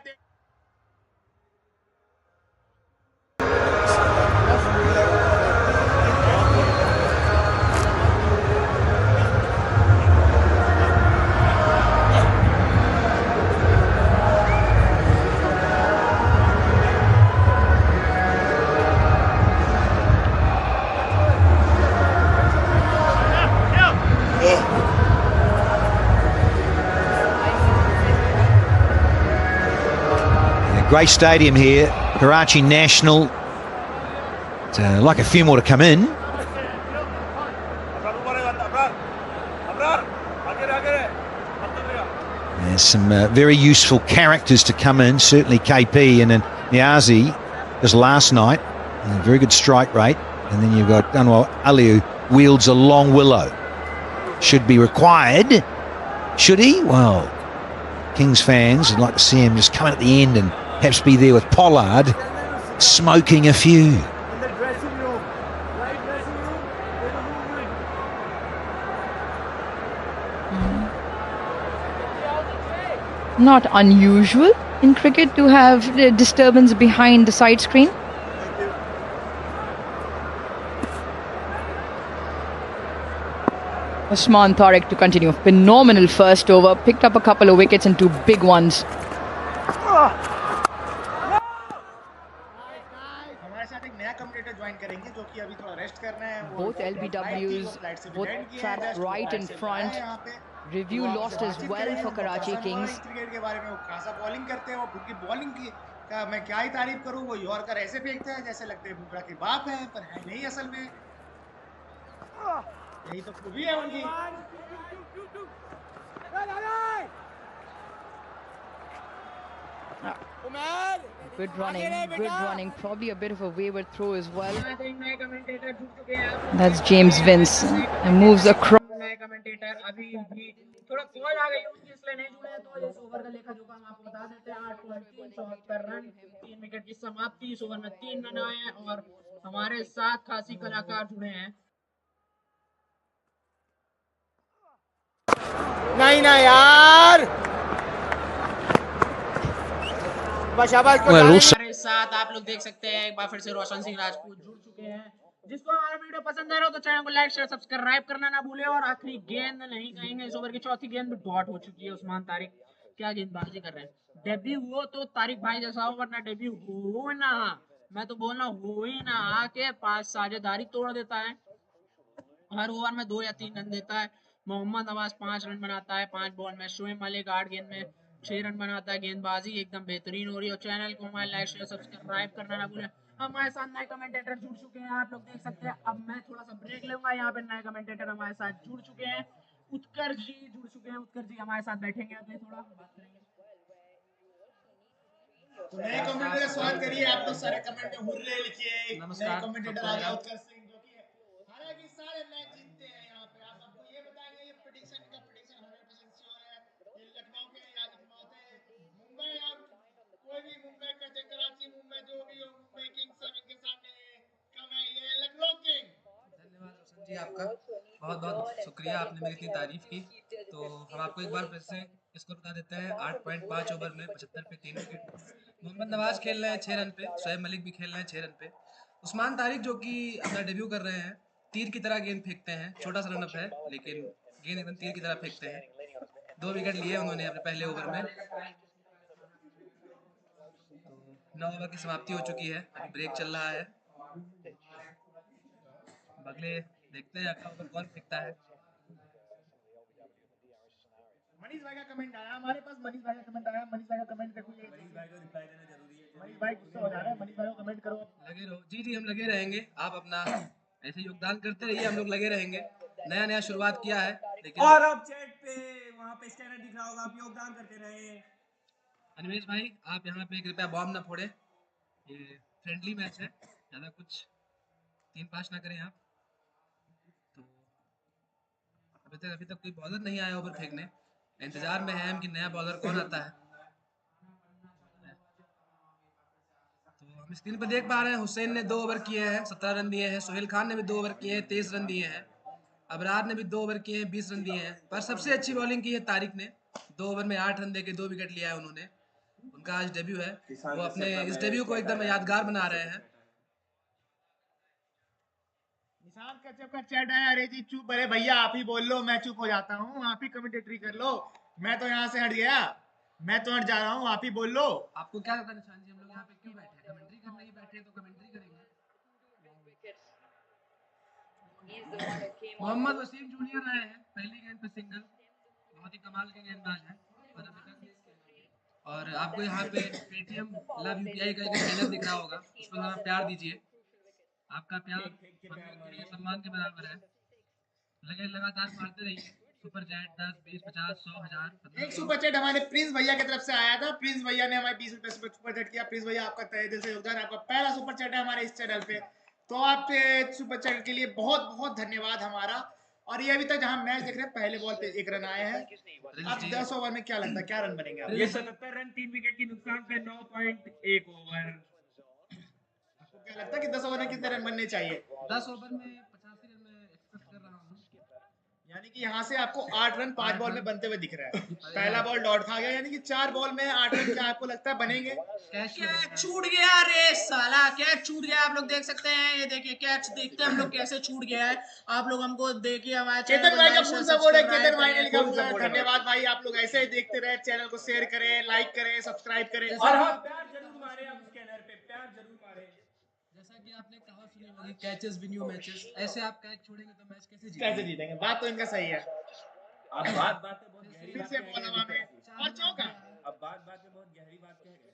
great stadium here, Karachi National. Like a few more to come in. There's some very useful characters to come in, certainly KP and then Niazi just last night. Very good strike rate. And then you've got Anwar Ali, who wields a long willow. Should be required. Should he? Well, Kings fans would like to see him just come in at the end and perhaps be there with Pollard smoking a few. Not unusual in cricket to have the disturbance behind the side screen. Usman Tariq to continue. Phenomenal first over. Picked up a couple of wickets and two big ones. Both LBWs, both trapped right in front. Review lost as well for Karachi Kings. मैं क्या ही तारीफ करूं, वो yorker ऐसे फेंकते हैं जैसे लगते हैं बुमराह के बाप हैं, पर है नहीं असल में। यही तो खूबी है उनकी। Good running. Probably a bit of a wayward throw as well. That's James Vince and moves across. नए कमेंटेटर अभी भी थोड़ा कॉल आ गई उनकी, इसलिए नहीं जुड़े, तो इस ओवर का लेखा जोखा हम आपको बता देते हैं। 8.374 रन, 3 विकेट की समाप्ति। इस ओवर में 3 रन आए हैं और हमारे साथ खासी कलाकार जुड़े हैं। नहीं ना यार, हमारे साथ आप लोग देख सकते हैं एक बार फिर से रोशन सिंह राजपूत जुड़ चुके हैं। जिसको हमारा वीडियो पसंद आ रहा हो तो चैनल को लाइक शेयर सब्सक्राइब करना ना भूले। और आखिरी गेंद नहीं कहेंगे, इस ओवर की चौथी गेंद भी डॉट हो चुकी है। उस्मान तारिक क्या गेंदबाजी कर रहे हैं। डेब्यू हो तो तारिक भाई जैसा हो, वरना डेब्यू हो ना, मैं तो बोलना हो ही ना, आके 5 साझेदारी तोड़ देता है। हर ओवर में 2 या 3 रन देता है। मोहम्मद नवाज 5 रन बनाता है 5 बॉल में। शोएब मलिक 8 गेंद में 6 रन बनाता है। गेंदबाजी एकदम बेहतरीन हो रही है। और चैनल को हमारे लाइक शेयर सब्सक्राइब करना ना भूलें। हमारे साथ नए कमेंटेटर जुड़ चुके हैं, आप लोग देख सकते हैं। अब मैं थोड़ा सा ब्रेक लूंगा, यहाँ पे नए कमेंटेटर हमारे साथ जुड़ चुके हैं। उत्कर्ष जी जुड़ चुके हैं, उत्कर्ष जी हमारे साथ बैठेंगे, अभी थोड़ा बात करेंगे। तो नए कमेंटेटर स्वागत करिए। आप लोग सारे कमेंट में हुर्रे लिखिए। नमस्कार कमेंटेटर आ गया उत्कर्ष सिंह, जो कि हालांकि सारे मैच जीतते हैं। यहाँ पे आप आपको ये बताएंगे, ये प्रेडिक्शन 100% श्योर है। ये लखनऊ के या लखनऊ से मुंबई, और कोई भी मुंबई का चाहे कराची मुंबई जो भी हो, मुंबई किंग्स सब इनके सामने कम है। ये लखनऊ किंग। धन्यवाद रोशन जी, आपका बहुत बहुत शुक्रिया, आपने मेरी इतनी तारीफ की। तो हम आपको एक बार फिर से स्कोर बता देते हैं। 8.5 ओवर में 75 पे 3 विकेट। मोहम्मद नवाज खेल रहे हैं 6 रन पे। शोएब मलिक भी खेल रहे हैं 6 रन पे। उस्मान तारिक जो कि अपना डेब्यू कर रहे हैं, तीर की तरह गेंद फेंकते हैं। छोटा सा रनअप है लेकिन गेंद एकदम तीर की तरह फेंकते हैं। 2 विकेट लिए उन्होंने अपने पहले ओवर में। 9 ओवर की समाप्ति हो चुकी है, अभी ब्रेक चल रहा है। अगले देखते हैं अगला ओवर कौन फेंकता है। मनीष भाई का कमेंट आया हमारे पास। मनीष भाई का कमेंट देखो। मनीष भाई को रिप्लाई देना जरूरी है। मनीष भाई गुस्सा हो जा रहे हैं। मनीष भाई को कमेंट करो। लगे रहो जी, हम लगे रहेंगे। आप अपना ऐसे योगदान करते रहिए, हम लोग लगे रहेंगे। नया शुरुआत किया है लेकिन। और अब चैट पे वहाँ पे स्कैनर दिख रहा होगा, आप योगदान करते रहे। अनिमेश भाई आप यहाँ पे कृपया बॉम्ब ना फोड़े, ये फ्रेंडली मैच है, ज्यादा कुछ 3-5 ना करें आप। तो अभी तक कोई बॉलर नहीं आया ओवर फेंकने। इंतजार में है हम कि नया बॉलर कौन आता है। तो हम स्क्रीन पर देख पा रहे हैं हुसैन ने 2 ओवर किए हैं, 17 रन दिए हैं। सोहेल खान ने भी 2 ओवर किए हैं, 23 रन दिए हैं। अबरार ने भी 2 ओवर किए हैं, 20 रन दिए हैं। पर सबसे अच्छी बॉलिंग की है तारिक ने। 2 ओवर में 8 रन देके 2 विकेट लिया है उन्होंने। उनका आज डेब्यू है, वो अपने इस डेब्यू को एकदम यादगार बना रहे हैं। निशान कश्यप का चैट आया। अरे जी चुप, अरे भैया आप ही बोल लो, मैं चुप हो जाता हूँ। आप ही कमेंटेटरी कर लो, मैं तो यहाँ से हट गया, मैं तो हट जा रहा हूँ। आप ही बोल लो। आपको क्या लगता है निशान जी, हम लोग यहाँ पे क्यों बैठे हैं? कमेंट्री करने ही बैठे हैं तो कमेंट्री करेंगे। मोहम्मद वसीम जूनियर आए हैं, पहली गेंद पे सिंगल। बहुत ही कमाल के गेंदबाज हैं। और आपको यहाँ पे पेटीएम लव यूपीआई का एक स्कैनर दिख रहा होगा, उस पर आप प्यार दीजिए। आपका प्यार हम लोग के लिए सम्मान के बराबर है। लगातार मारते रहिए। Super chat 10, 20, 50, 100, 1000। एक सुपर चैट हमारे प्रिंस भैया की तरफ से आया था। प्रिंस भैया ने हमारे 20 रुपए सुपर चैट किया। प्रिंस भैया आपका तहे दिल से योगदान, आपका पहला सुपर चैट है हमारे इस चैनल पे, तो आपके सुपर चैट के लिए बहुत बहुत धन्यवाद हमारा। और ये अभी तक जहां मैच देख रहे हैं, पहले बॉल पे 1 रन आए हैं। अब 10 ओवर में क्या लगता है, क्या रन बनेंगे? ये 77 रन 3 विकेट की नुकसान पे 9.1 ओवर। आपको क्या लगता है कि 10 ओवर में कितने रन बनने चाहिए? 10 ओवर में 85 रन मैं एक्सपेक्ट कर रहा हूँ। यानी कि यहाँ से आपको 8 रन 5 बॉल में बनते हुए दिख रहा है। पहला बॉल डॉट खा गया, यानी कि 4 बॉल में 8 रन। क्या आपको लगता है बनेंगे? कैच छूट गया रे साला, कैच छूट गया। आप लोग देख सकते हैं, ये देखिए कैच देखते हैं हम लोग कैसे छूट गया है। आप लोग हमको देखिए हमारे चेतन भाई का फुल सपोर्ट है। चेतन भाई ने लिखा हुआ है, धन्यवाद भाई। आप लोग ऐसे ही देखते रहे, चैनल को शेयर करें, लाइक करें, सब्सक्राइब करें। और हाँ, प्यार जरूर मारे आप स्कैनर पे, प्यार जरूर मारे। जैसा कि आपने कहा सुनी होगी, कैचेस विन यू मैचेस। ऐसे आप कैच छोड़ेंगे तो मैच कैसे जीतेंगे? बात तो इनका सही है। अब बात में बहुत गहरी फिर बात से कह बॉल गए। हवा में और चौका। अब बात में बहुत गहरी बात कह गए।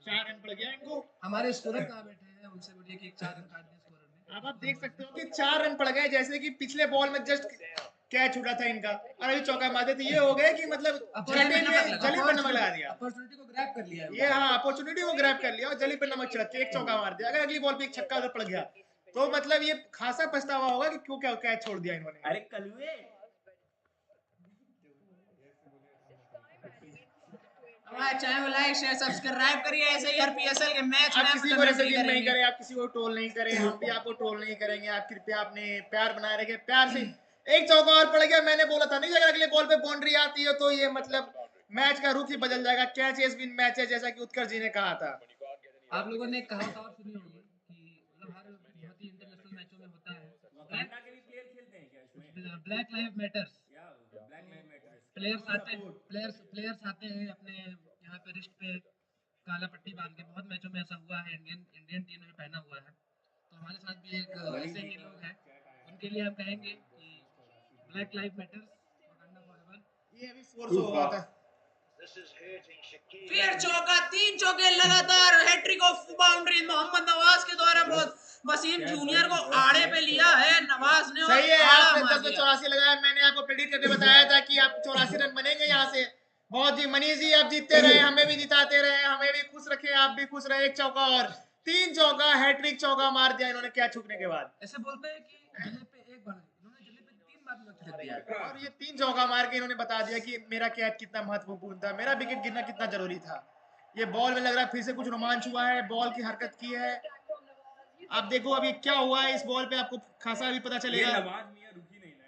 4 रन पड़ गया इनको। हमारे स्कोरर कहाँ बैठे हैं, उनसे बोलिए कि 4 रन काट दें स्कोरर ने। अब आप देख सकते हो कि 4 रन पड़ गए, जैसे कि पिछले बॉल में जस्ट कैच उड़ा था इनका और अभी चौका मार देते। ये हो गए कि मतलब जली पे नमक लगा दिया, अपॉर्चुनिटी को ग्रैब कर लिया। ये हाँ अपॉर्चुनिटी को ग्रैब कर लिया और जली पे नमक छिड़क के एक चौका मार दिया। अगर अगली बॉल पे एक छक्का उधर पड़ गया तो मतलब ये खासा पछतावा होगा कि क्यों क्या कैच छोड़ दिया इन्होंने। अरे कलुए, हमारे चैनल को लाइक शेयर सब्सक्राइब करिए। ऐसे ही हर पीएसएल के मैच आप किसी को रेसिंग नहीं करें, आप किसी को ट्रोल नहीं करें, हम भी आपको ट्रोल नहीं करेंगे। आप कृपया अपने प्यार बनाए रखें, प्यार से। एक चौका और पड़ गया, मैंने बोला था नहीं अगर अगले बॉल पे बाउंड्री आती है तो ये मतलब मैच का रुख ही बदल जाएगा। कैच इज विन मैच है, जैसा कि उत्कर्ष जी ने कहा था। आप लोगों ने कहावत और सुनी होगी कि मतलब हर बहुत ही इंटरनेशनल मैचों में होता है, वकांडा के भी प्लेयर खेलते हैं क्या इसमें? Black live matters. Black live matter players आते हैं अपने यहाँ पे रिस्ट पे काला पट्टी बांध के। बहुत मैचों में ऐसा हुआ है, इंडियन टीम में पहना हुआ है। तो हमारे साथ भी एक ऐसे ही लोग हैं, उनके लिए हम कहेंगे कि black live matters, Wakanda forever. ये अभी 400 हुआ था। फिर चौका, 3 चौके लगातार, hat trick of boundary Mohammad Nawaz के द्वारा। बहुत वसीम जूनियर को आड़े पे लिया है नवाज ने। सही है, आपने 10 लगाया। मैंने आपको प्रेडिक्ट करके बताया था कि आप 84 रन बनेंगे यहाँ से। बहुत जी मनीष जी, आप जीतते रहे, हमें भी जिताते रहे, हमें भी खुश रखे, आप भी खुश रहे। एक चौका और 3 चौका, हैट्रिक चौका मार दिया इन्होंने कैच छूटने के बाद। ऐसे बोलते हैं कि जले पे एक बार, इन्होंने जले पे 3 बार नोट कर दिया और ये 3 चौका मार के इन्होंने बता दिया कि मेरा कैच कितना महत्वपूर्ण था, मेरा विकेट गिरना कितना जरूरी था। ये बॉल में लग रहा है फिर से कुछ रोमांच हुआ है, बॉल की हरकत की है। आप देखो अभी क्या हुआ है इस बॉल पे, आपको खासा भी पता चलेगा। नवाज मियां रुकी नहीं ना,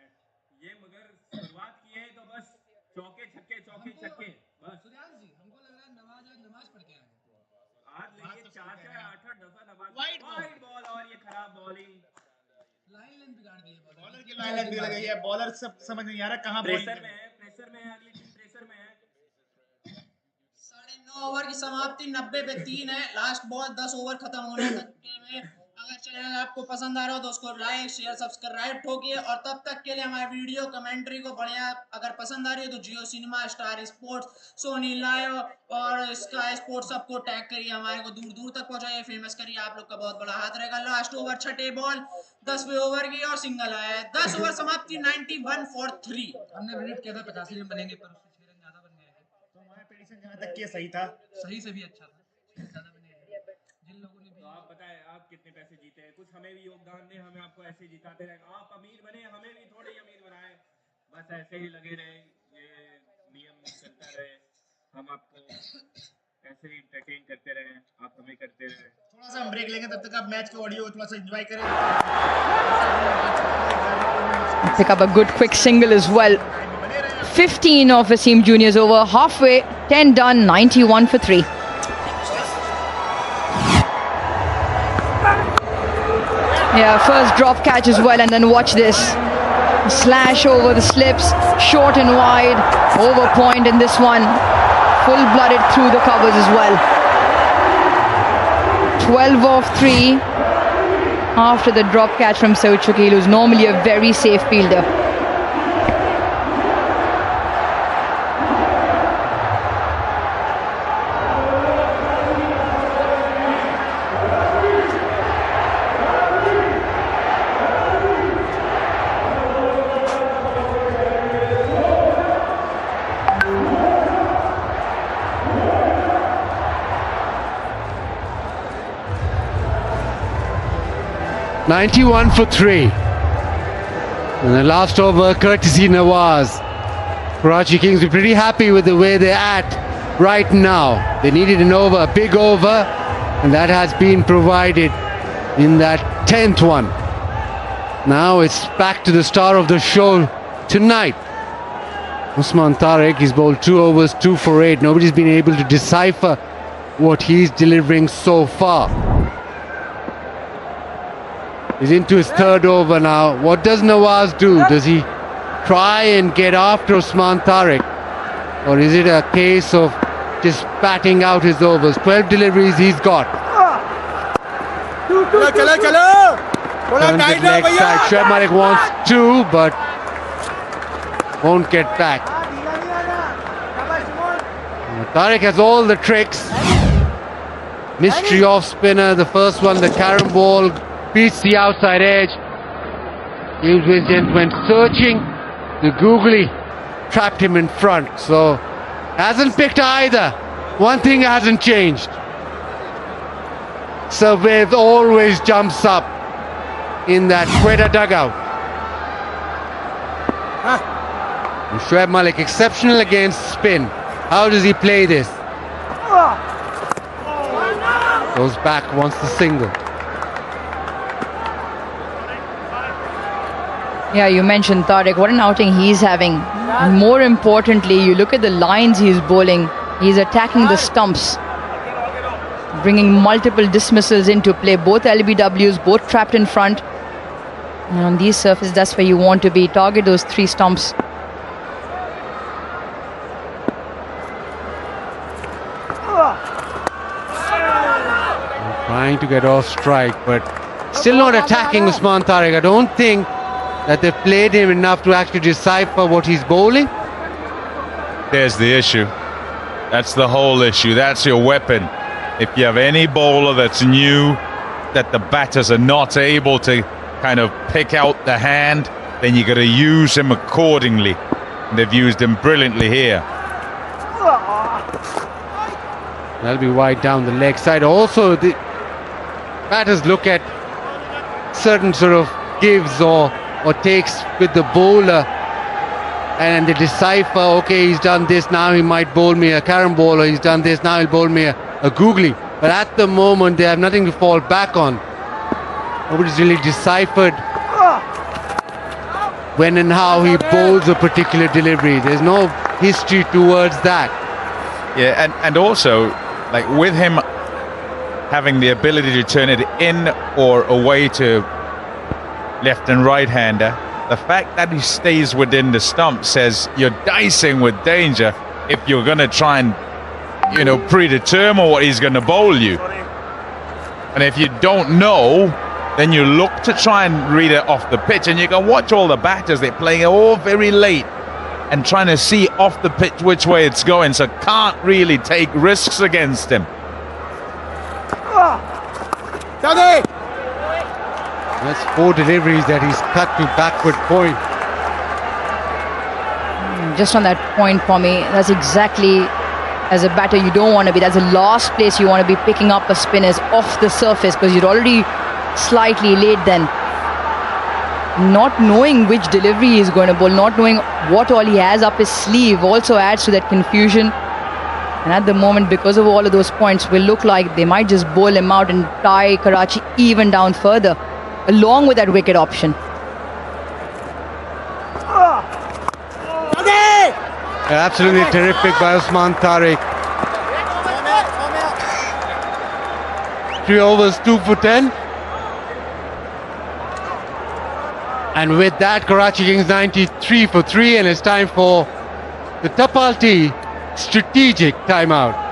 ये मगर शुरुआत की है तो बस चौके छक्के बस। सुधांश जी, हमको लग रहा है नमाज पढ़ के आए आज लेकिन 4 से 8 दफा नमाज वाइड बॉल और ये खराब बॉलिंग, लाइन बिगाड़ दी है बॉलर की लाइन बिगड़ गई है। बॉलर सब समझ नहीं आ रहा कहां प्रेशर में है, अगली टीम प्रेशर में है। 9.5 ओवर की समाप्ति, 90 पे 3 है। लास्ट बॉल 10 ओवर खत्म होने तक के में। अगर चैनल आपको पसंद आ रहा हो तो उसको लाइक शेयर सब्सक्राइब ठोकिए। और तब तक के लिए हमारे वीडियो कमेंट्री को बढ़िया अगर पसंद आ रही है तो Jio Cinema, Star Sports, Sony LIV और स्काई स्पोर्ट्स सबको टैग करिए, हमारे को दूर दूर तक पहुंचाइए, फेमस करिए। आप लोग का बहुत बड़ा हाथ रहेगा। लास्ट ओवर, छठे बॉल, 10वें ओवर की और सिंगल आया है। 10 ओवर समाप्ति, 91 फॉर 3। हमने प्रेडिक्ट किया था 85 रन बनेंगे, पर उससे 6 रन ज्यादा बन गए हैं। तो हमारा प्रेडिक्शन जहां तक ये सही था, सही से भी अच्छा था, 6 रन ज्यादा बने हैं। जिन लोगों ने भी, तो आप बताएं आप कितने पैसे जीते हैं, कुछ हमें भी योगदान दें, हमें आपको ऐसे ही जिताते रहेंगे। आप अमीर बने, हमें भी थोड़े ही अमीर बनाएं, बस ऐसे ही लगे रहे, ये नियम चलता रहे, हम आपको ऐसे ही एंटरटेन करते रहे, आप हमें करते रहे। थोड़ा सा हम ब्रेक लेंगे, तब तक आप मैच के ऑडियो थोड़ा सा एंजॉय करें। Pick up a good quick single as well. 15 of Wasim Junior's over, halfway, 10 done, 91 for 3. Yeah, first drop catch as well, and then watch this. Slash over the slips, short and wide, over point in this one. Full-blooded through the covers as well. 12 off 3 after the drop catch from Saud Shakil, who's normally a very safe fielder. 91 for 3. And the last over, courtesy Nawaz. Karachi Kings are pretty happy with the way they're at right now. They needed an over, a big over, and that has been provided in that 10th one. Now it's back to the star of the show tonight. Usman Tariq, he's bowled 2 overs, 2 for 8. Nobody's been able to decipher what he's delivering so far. He's into his 3rd over now. What does Nawaz do? Does he try and get after Usman Tariq? Or is it a case of just batting out his overs? 12 deliveries he's got. Turns it leg side. Shoaib Malik wants 2, but won't get back. Tariq has all the tricks. Mystery off spinner, the first one, the carom ball, beats the outside edge. James Winston went searching. The googly trapped him in front, so hasn't picked either. One thing hasn't changed. Surveys always jumps up in that Quetta dugout. And Shoaib Malik, exceptional against spin. How does he play this? Goes back, wants the single. Yeah, you mentioned Tariq. What an outing he's having. And more importantly, you look at the lines he's bowling. He's attacking the stumps, bringing multiple dismissals into play. Both LBWs, both trapped in front. And on these surfaces, that's where you want to be. Target those 3 stumps. Trying to get off strike, but still not attacking Usman Tariq. I don't think that they've played him enough to actually decipher what he's bowling. There's the issue. That's the whole issue. That's your weapon. If you have any bowler that's new, that the batters are not able to kind of pick out the hand, then you got to use him accordingly. And they've used him brilliantly here. That'll be wide down the leg side. Also, the batters look at certain sort of gives or takes with the bowler, and they decipher, okay, he's done this, now he might bowl me a carom ball, or he's done this, now he'll bowl me a googly. But at the moment, they have nothing to fall back on. Nobody's really deciphered when and how he bowls a particular delivery. There's no history towards that. Yeah, and also, like with him having the ability to turn it in or away to left and right hander, the fact that he stays within the stump says you're dicing with danger if you're going to try and, you know, predetermine what he's going to bowl you. And if you don't know, then you look to try and read it off the pitch, and you can watch all the batters, they're playing it all very late and trying to see off the pitch which way it's going, so can't really take risks against him. That's 4 deliveries that he's cut to backward point. Just on that point for me, that's exactly, as a batter, you don't want to be. That's the last place you want to be, picking up a spin is off the surface, because you're already slightly late then. Not knowing which delivery he's going to bowl, not knowing what all he has up his sleeve also adds to that confusion. And at the moment, because of all of those points, will look like they might just bowl him out and tie Karachi even down further, along with that wicket option. Absolutely terrific by Usman Tariq. 3 overs, 2 for 10. And with that, Karachi Kings 93 for 3, and it's time for the Tapalti strategic timeout.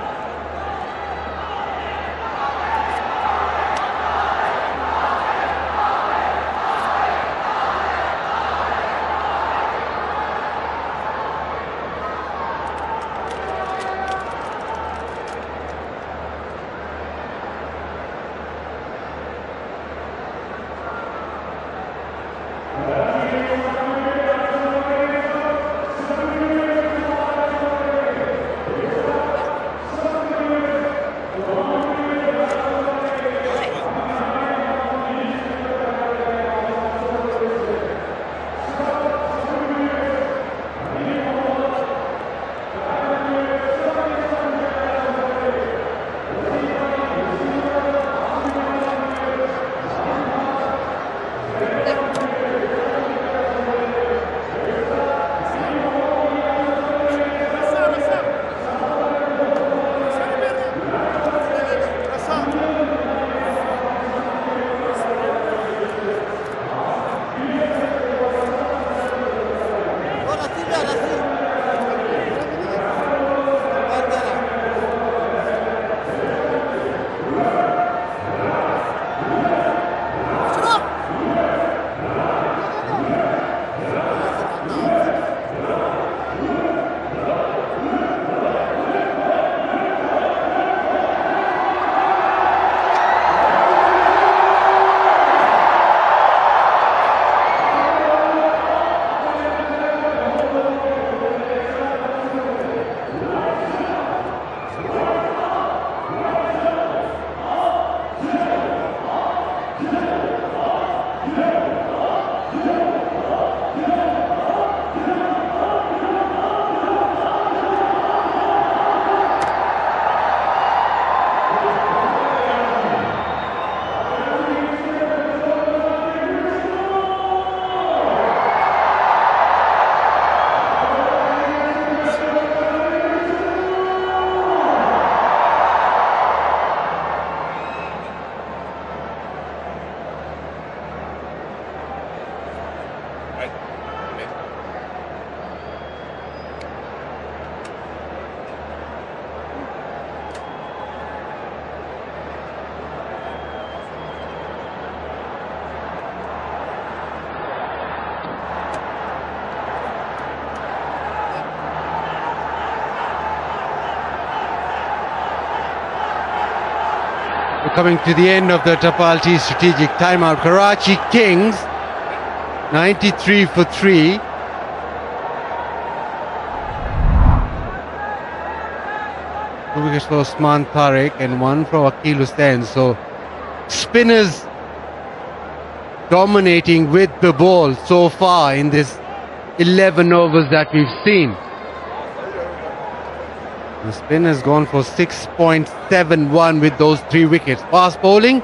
We're coming to the end of the Tapalti strategic timeout. Karachi Kings 93 for 3. Two wickets for Osman Tariq and one for Akil Hussain. So spinners dominating with the ball so far in this 11 overs that we've seen. The spin has gone for 6.71 with those 3 wickets. Fast bowling,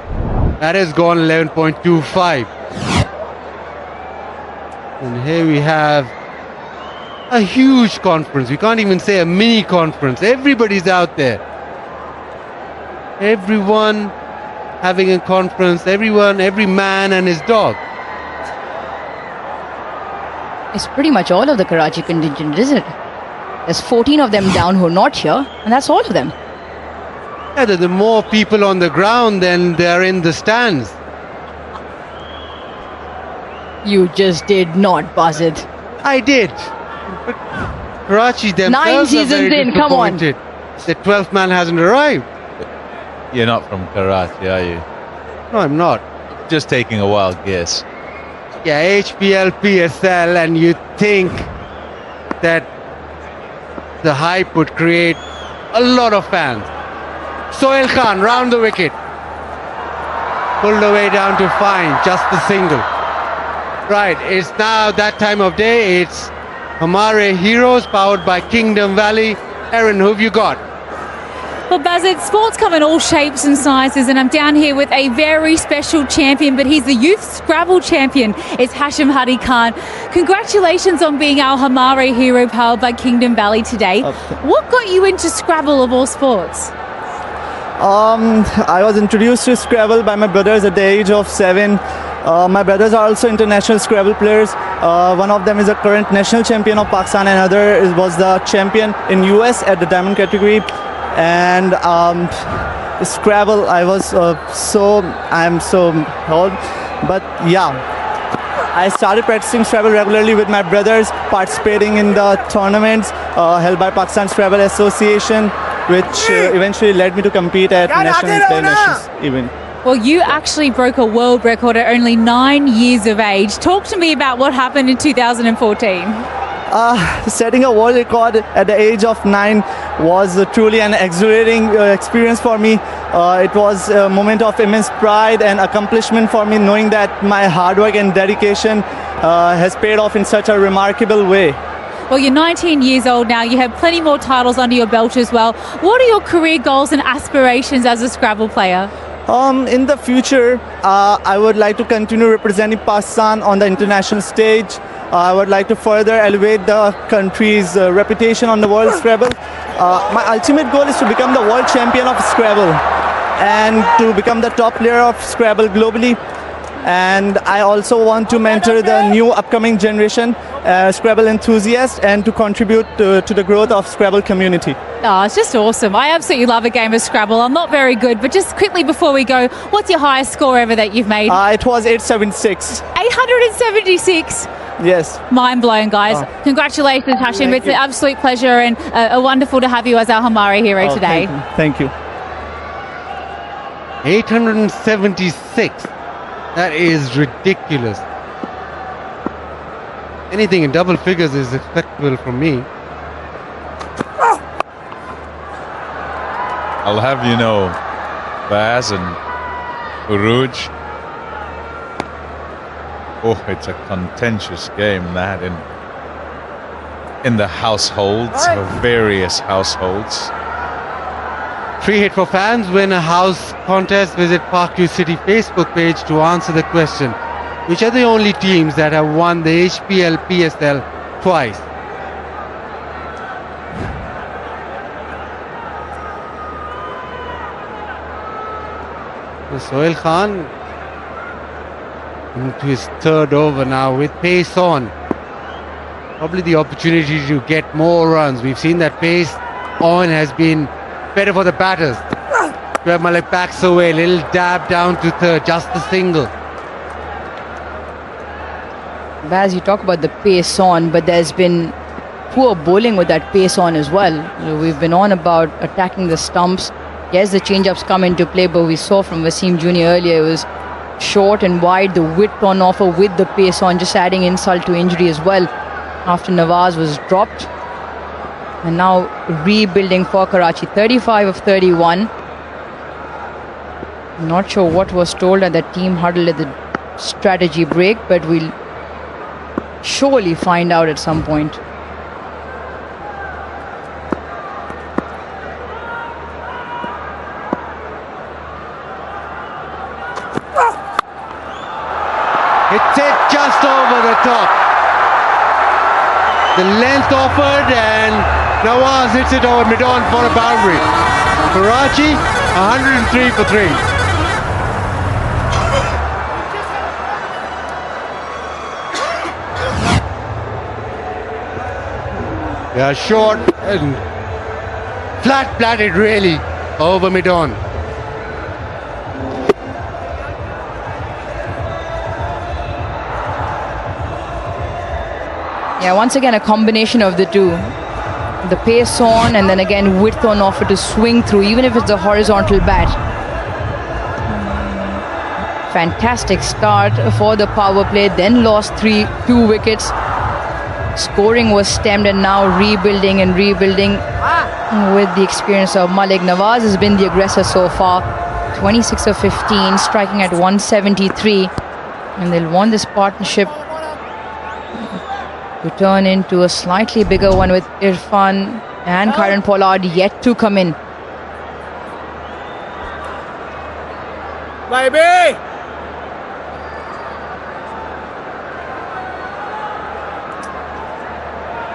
that has gone 11.25. And here we have a huge conference. We can't even say a mini conference. Everybody's out there. Everyone having a conference. Every man and his dog. It's pretty much all of the Karachi contingent, isn't it? There's 14 of them down who are not here, and that's all of them. Yeah, there are more people on the ground than there are in the stands. You just did not, buzz it. I did. But Karachi themselves 9 seasons are very in, come on. disappointed. The 12th man hasn't arrived. You're not from Karachi, are you? No, I'm not. Just taking a wild guess. Yeah, HPL, PSL, and you think that the hype would create a lot of fans. Sohail Khan round the wicket. Pulled away down to fine, just the single. Right, it's now that time of day. It's Hamare Heroes powered by Kingdom Valley. Aaron, who have you got? Well, Bazit, sports come in all shapes and sizes, and I'm down here with a very special champion, but he's the youth Scrabble champion. It's Hashim Hadi Khan. Congratulations on being our Hamare hero powered by Kingdom Valley today. What got you into Scrabble of all sports? I was introduced to Scrabble by my brothers at the age of 7. My brothers are also international Scrabble players. One of them is a current national champion of Pakistan, and another was the champion in US at the diamond category. And Scrabble, I'm so old, but yeah, I started practicing Scrabble regularly with my brothers, participating in the tournaments held by Pakistan Scrabble Association, which eventually led me to compete at national and international event. Well, you actually broke a world record at only 9 years of age. Talk to me about what happened in 2014. Setting a world record at the age of 9 was truly an exhilarating experience for me. It was a moment of immense pride and accomplishment for me, knowing that my hard work and dedication has paid off in such a remarkable way. Well, you're 19 years old now. You have plenty more titles under your belt as well. What are your career goals and aspirations as a Scrabble player? In the future, I would like to continue representing Pakistan on the international stage. I would like to further elevate the country's reputation on the world Scrabble. My ultimate goal is to become the world champion of Scrabble and to become the top player of Scrabble globally. And I also want to mentor the new upcoming generation Scrabble enthusiasts and to contribute to the growth of Scrabble community. Oh, it's just awesome. I absolutely love a game of Scrabble. I'm not very good, but just quickly before we go, what's your highest score ever that you've made? It was 876. 876? Yes. Mind blown, guys. Congratulations, Hashim. It's an absolute pleasure and wonderful to have you as our Hamare hero today. Thank you. 876. That is ridiculous. Anything in double figures is expectable from me. I'll have you know, Baz and Uruj. Oh, it's a contentious game that in the households, various households. Free hit for fans. Win a house contest. Visit Parkview City Facebook page to answer the question. Which are the only teams that have won the HPL PSL twice? So Sohail Khan into his third over now with pace on. Probably the opportunity to get more runs. We've seen that pace on has been better for the batters. Malik backs away, little dab down to third, just the single. Baz, you talk about the pace on, but there's been poor bowling with that pace on as well. We've been on about attacking the stumps. Yes, the change-ups come into play, but we saw from Wasim Jr. earlier, it was short and wide, the width on offer with the pace on, just adding insult to injury as well after Nawaz was dropped. And now rebuilding for Karachi, 35 of 31. Not sure what was told at the team huddle at the strategy break, but we'll surely find out at some point. It's it just over the top. The length offered and Nawaz hits it over mid-on for a boundary. Karachi 103 for 3. They are short and flat-flatted really over mid-on. Yeah, once again a combination of the two. The pace on and then again width on offer to swing through, even if it's a horizontal bat. Fantastic start for the power play, then lost 2 wickets. Scoring was stemmed and now rebuilding with the experience of Malik. Nawaz has been the aggressor so far, 26 of 15, striking at 173, and they'll want this partnership to turn into a slightly bigger one with Irfan and Kieron Pollard yet to come in. Baby!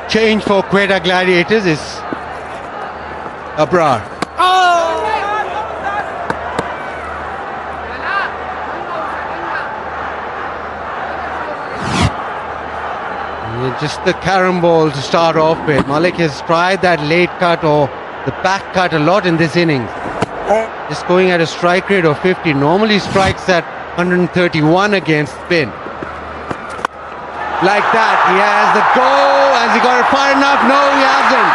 Change for Quetta Gladiators is Abrar. Just the carom ball to start off with. Malik has tried that late cut or the back cut a lot in this innings. Just going at a strike rate of 50. Normally strikes at 131 against spin. Like that, he has the go. Has he got it far enough? No, he hasn't.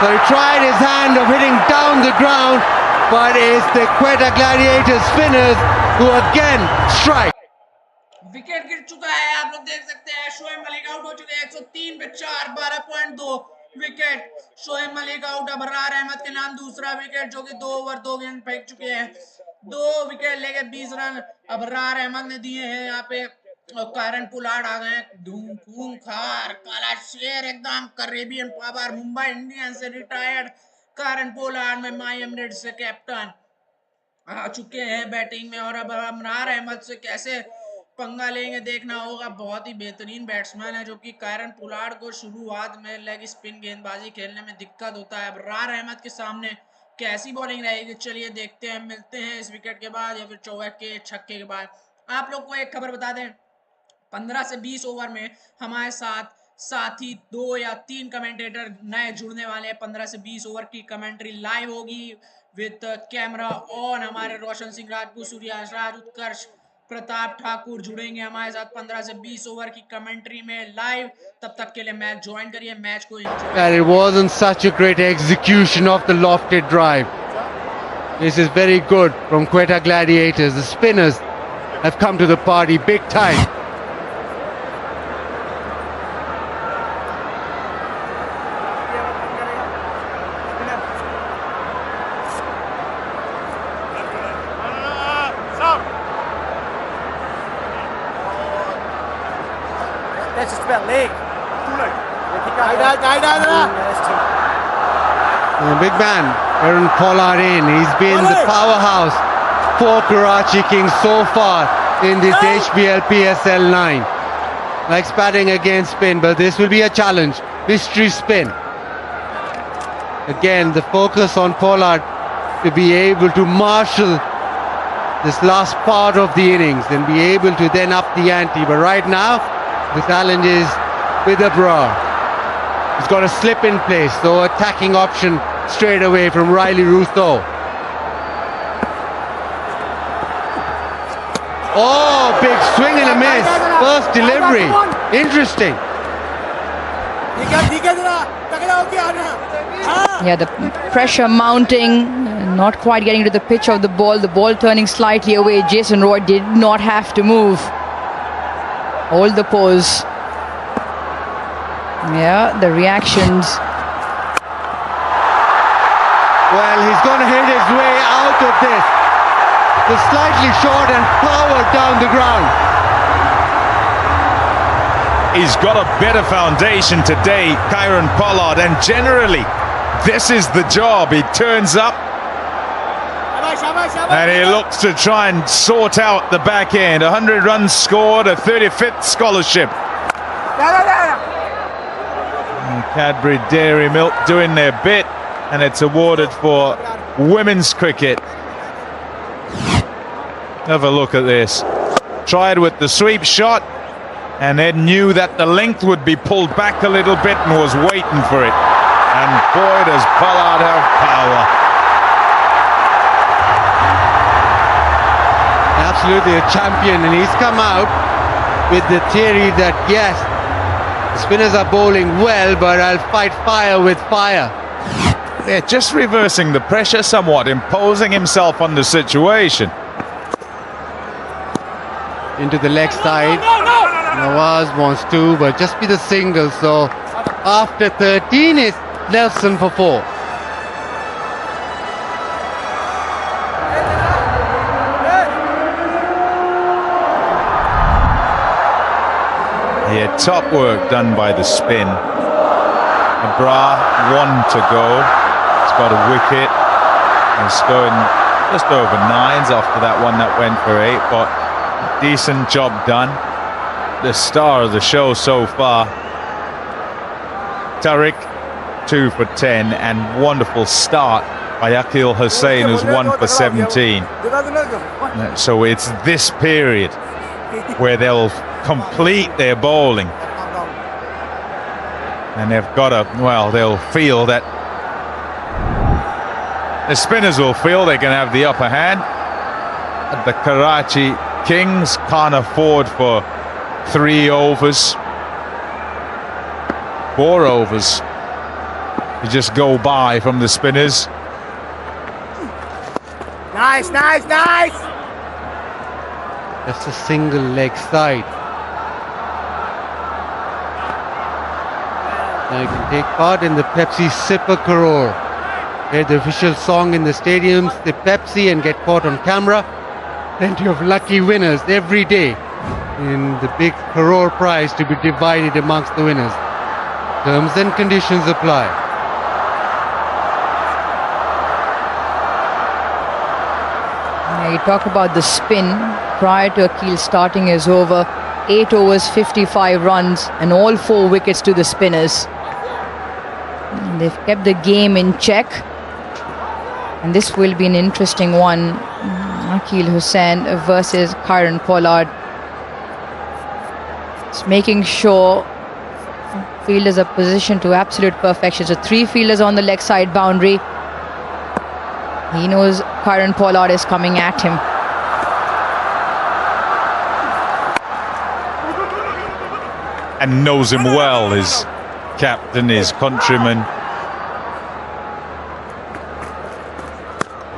So he tried his hand of hitting down the ground, but it's the Quetta Gladiators spinners who again strike. Wicket गिर चुका है, आप लोग देख सकते हैं। Shoaib Malik out हो चुके हैं 103 पे 4, 12.2 विकेट। शोएब मलिक आउट। अबरार अहमद के नाम दूसरा विकेट, जो कि 2 ओवर 2 गेंद फेंक चुके हैं। 2 विकेट लेके 20 रन अबरार अहमद ने दिए हैं। यहाँ पे कीरन पोलार्ड आ गए, धूम खार काला शेर एकदम, कैरेबियन पावर, मुंबई इंडियंस से रिटायर्ड कीरन पोलार्ड में माई एमिरेट्स से कैप्टन आ चुके हैं बैटिंग में। और अब अबरार अहमद से कैसे पंगा लेंगे देखना होगा। बहुत ही बेहतरीन बैट्समैन है, जो कि कीरन पोलार्ड को शुरुआत में लेग स्पिन गेंदबाजी खेलने में दिक्कत होता है। अबरार अहमद के सामने कैसी बॉलिंग रहेगी, चलिए देखते हैं। मिलते हैं इस विकेट के बाद या फिर चौके के छक्के के बाद। आप लोग को एक खबर बता दें, 15 से 20 ओवर में हमारे साथ ही 2 या 3 कमेंटेटर नए जुड़ने वाले हैं। 15 से 20 ओवर की कमेंट्री लाइव होगी विद कैमरा ऑन। हमारे रोशन सिंह राजपूत, सूर्याश राज, उत्कर्ष, प्रताप ठाकुर जुड़ेंगे हमारे साथ 15 से 20 ओवर की कमेंट्री में लाइव। तब तक के लिए मैच ज्वाइन करिए, मैच को enjoy. And it wasn't such a great execution of the lofted drive. This is very good from Quetta Gladiators. The spinners have come to the party big time. That's just about leg. Big man, Kieron Pollard in. He's been the powerhouse for Karachi Kings so far in this HBL PSL 9. Likes batting against spin, but this will be a challenge. Mystery spin. Again, the focus on Pollard to be able to marshal this last part of the innings and be able to then up the ante. But right now, the challenge is with Abrar. He's got a slip in place, so attacking option straight away from Riley Rousseau. Oh, big swing and a miss. First delivery. Interesting. Yeah, the pressure mounting, not quite getting to the pitch of the ball turning slightly away. Jason Roy did not have to move. Hold the pose. Yeah, the reactions. Well, he's going to hit his way out of this. It's slightly short and powered down the ground. He's got a better foundation today, Kieran Pollard, and generally this is the job. He turns up and he looks to try and sort out the back end. 100 runs scored, a 35th scholarship. And Cadbury Dairy Milk doing their bit, and it's awarded for women's cricket. Have a look at this. Tried with the sweep shot and then knew that the length would be pulled back a little bit and was waiting for it. And boy, does Pollard have power. Absolutely a champion, and he's come out with the theory that yes, the spinners are bowling well, but I'll fight fire with fire. They're just reversing the pressure somewhat, imposing himself on the situation. Into the leg side. Nawaz wants to, but just be the single. So after 13 is Nelson for 4. Yeah, top work done by the spin. Abra, 1 to go. It's got a wicket. It's going just over 9s after that one that went for 8, but decent job done. The star of the show so far, Tariq, 2 for 10, and wonderful start by Akil Hussain, who's 1 for 17. So it's this period where they'll complete their bowling, and they've got to, well, they'll feel that the spinners will feel they can have the upper hand. The Karachi Kings can't afford for 3 overs, 4 overs to just go by from the spinners. Nice, nice, nice! Just a single leg side. Now you can take part in the Pepsi Sipper Crore. Hear the official song in the stadiums, the Pepsi, and get caught on camera. Plenty of lucky winners every day in the big Crore prize to be divided amongst the winners. Terms and conditions apply. Now you talk about the spin. Prior to Akil starting his over, 8 overs, 55 runs, and all 4 wickets to the spinners. And they've kept the game in check, and this will be an interesting one. Akil Hussain versus Kieran Pollard. It's making sure fielders are positioned to absolute perfection. So 3 fielders on the leg side boundary. He knows Kieran Pollard is coming at him. And knows him well, his captain, his countryman.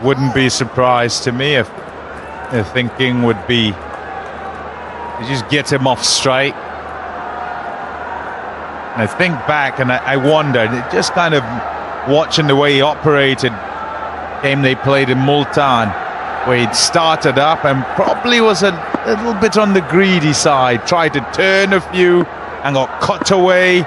Wouldn't be surprised to me if the thinking would be to just get him off straight. And I think back and I wondered, just kind of watching the way he operated, game they played in Multan, where he'd started up and probably was a little bit on the greedy side, tried to turn a few and got cut away.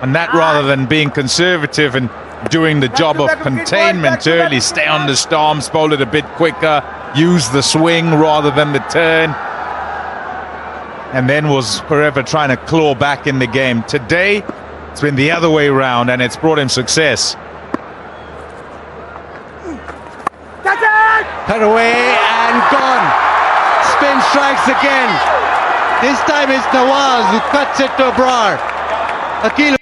And that, rather than being conservative and doing the job of containment early, stay on the stomps, bowl it a bit quicker, use the swing rather than the turn, and then was forever trying to claw back in the game. Today, it's been the other way around, and it's brought him success. Cut away and gone. Spin strikes again. This time it's Nawaz who cuts it to Abrar. Akil.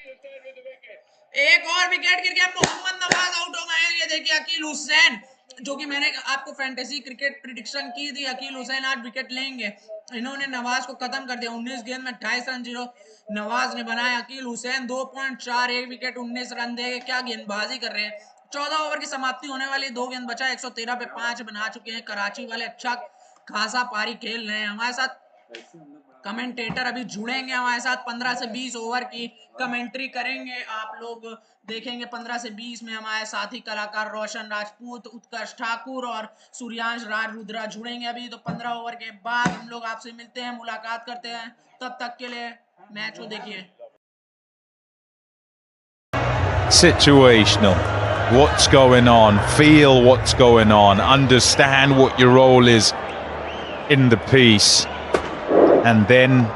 एक और wicket गिर गया, Mohammad Nawaz out हो गए हैं। ये देखिए अकील हुसैन जो कि मैंने आपको फैंटेसी क्रिकेट प्रिडिक्शन की थी, अकील हुसैन 8 विकेट लेंगे, इन्होंने नवाज को खत्म कर दिया। 19 गेंद में 28 रन 0 नवाज ने बनाया। अकील हुसैन 2.4 1 विकेट 19 रन दे, क्या गेंदबाजी कर रहे हैं। 14 ओवर की समाप्ति होने वाली, 2 गेंद बचा, 113 पे 5 बना चुके हैं कराची वाले। अच्छा खासा पारी खेल रहे हैं। हमारे साथ कमेंटेटर अभी जुड़ेंगे हमारे साथ, 15 से 20 ओवर की कमेंट्री करेंगे। आप लोग देखेंगे 15 से 20 में हमारे साथी कलाकार रोशन राजपूत, उत्कर्ष ठाकुर और सूर्यांश राज रुद्रा जुड़ेंगे अभी। तो 15 ओवर के बाद हम लोग आपसे मिलते हैं, मुलाकात करते हैं। तब तक के लिए मैच को देखिए। Situational. What's going on? Feel what's going on. Understand what your role is in the piece. And then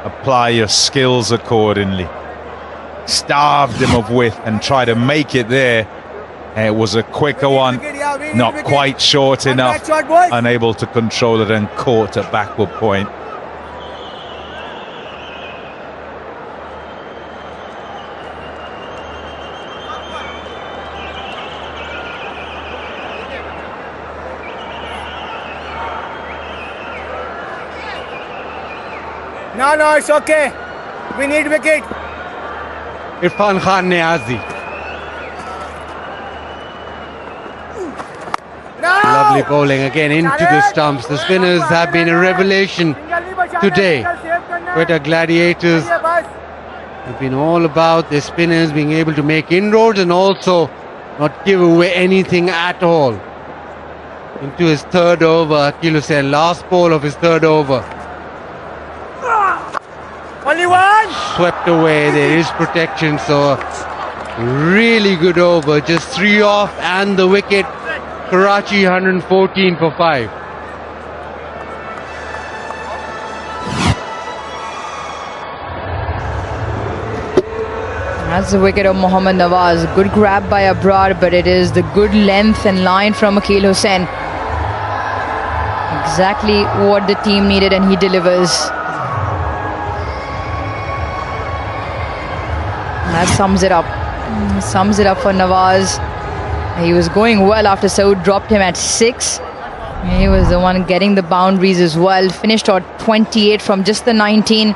apply your skills accordingly. Starved him of width and try to make it there. It was a quicker one, not quite short enough, unable to control it and caught a backward point. No, it's okay. We need wicket. Irfan Khan Niazi. No! Lovely bowling again into the stumps. The spinners have been a revelation today. Quetta Gladiators have been all about their spinners being able to make inroads and also not give away anything at all. Into his third over, Akil Hussain, last ball of his third over. Only one! Swept away, there is protection, so really good over, just 3 off and the wicket. Karachi 114 for 5. That's the wicket of Mohammad Nawaz. Good grab by Abrar, but it is the good length and line from Akil Hussain. Exactly what the team needed, and he delivers. That sums it up. Sums it up for Nawaz. He was going well after Saud dropped him at 6. He was the one getting the boundaries as well. Finished at 28 from just the 19.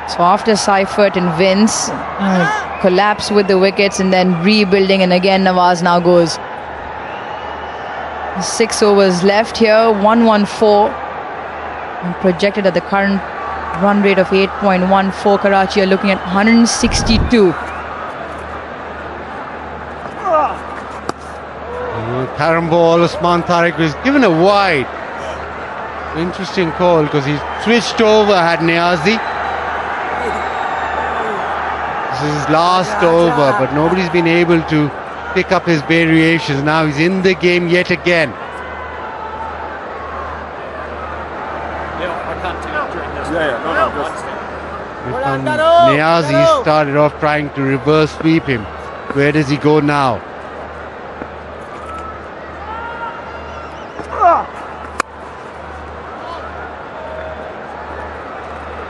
So after Seifert and Vince collapse with the wickets and then rebuilding, and again Nawaz now goes. 6 overs left here, 114. And projected at the current run rate of 8.14. Karachi are looking at 162. Carom ball, Usman Tariq was given a wide. Interesting call because he switched over, had Niazi. This is his last over, but nobody's been able to pick up his variations. Now he's in the game yet again. Niazi started off trying to reverse sweep him. Where does he go now?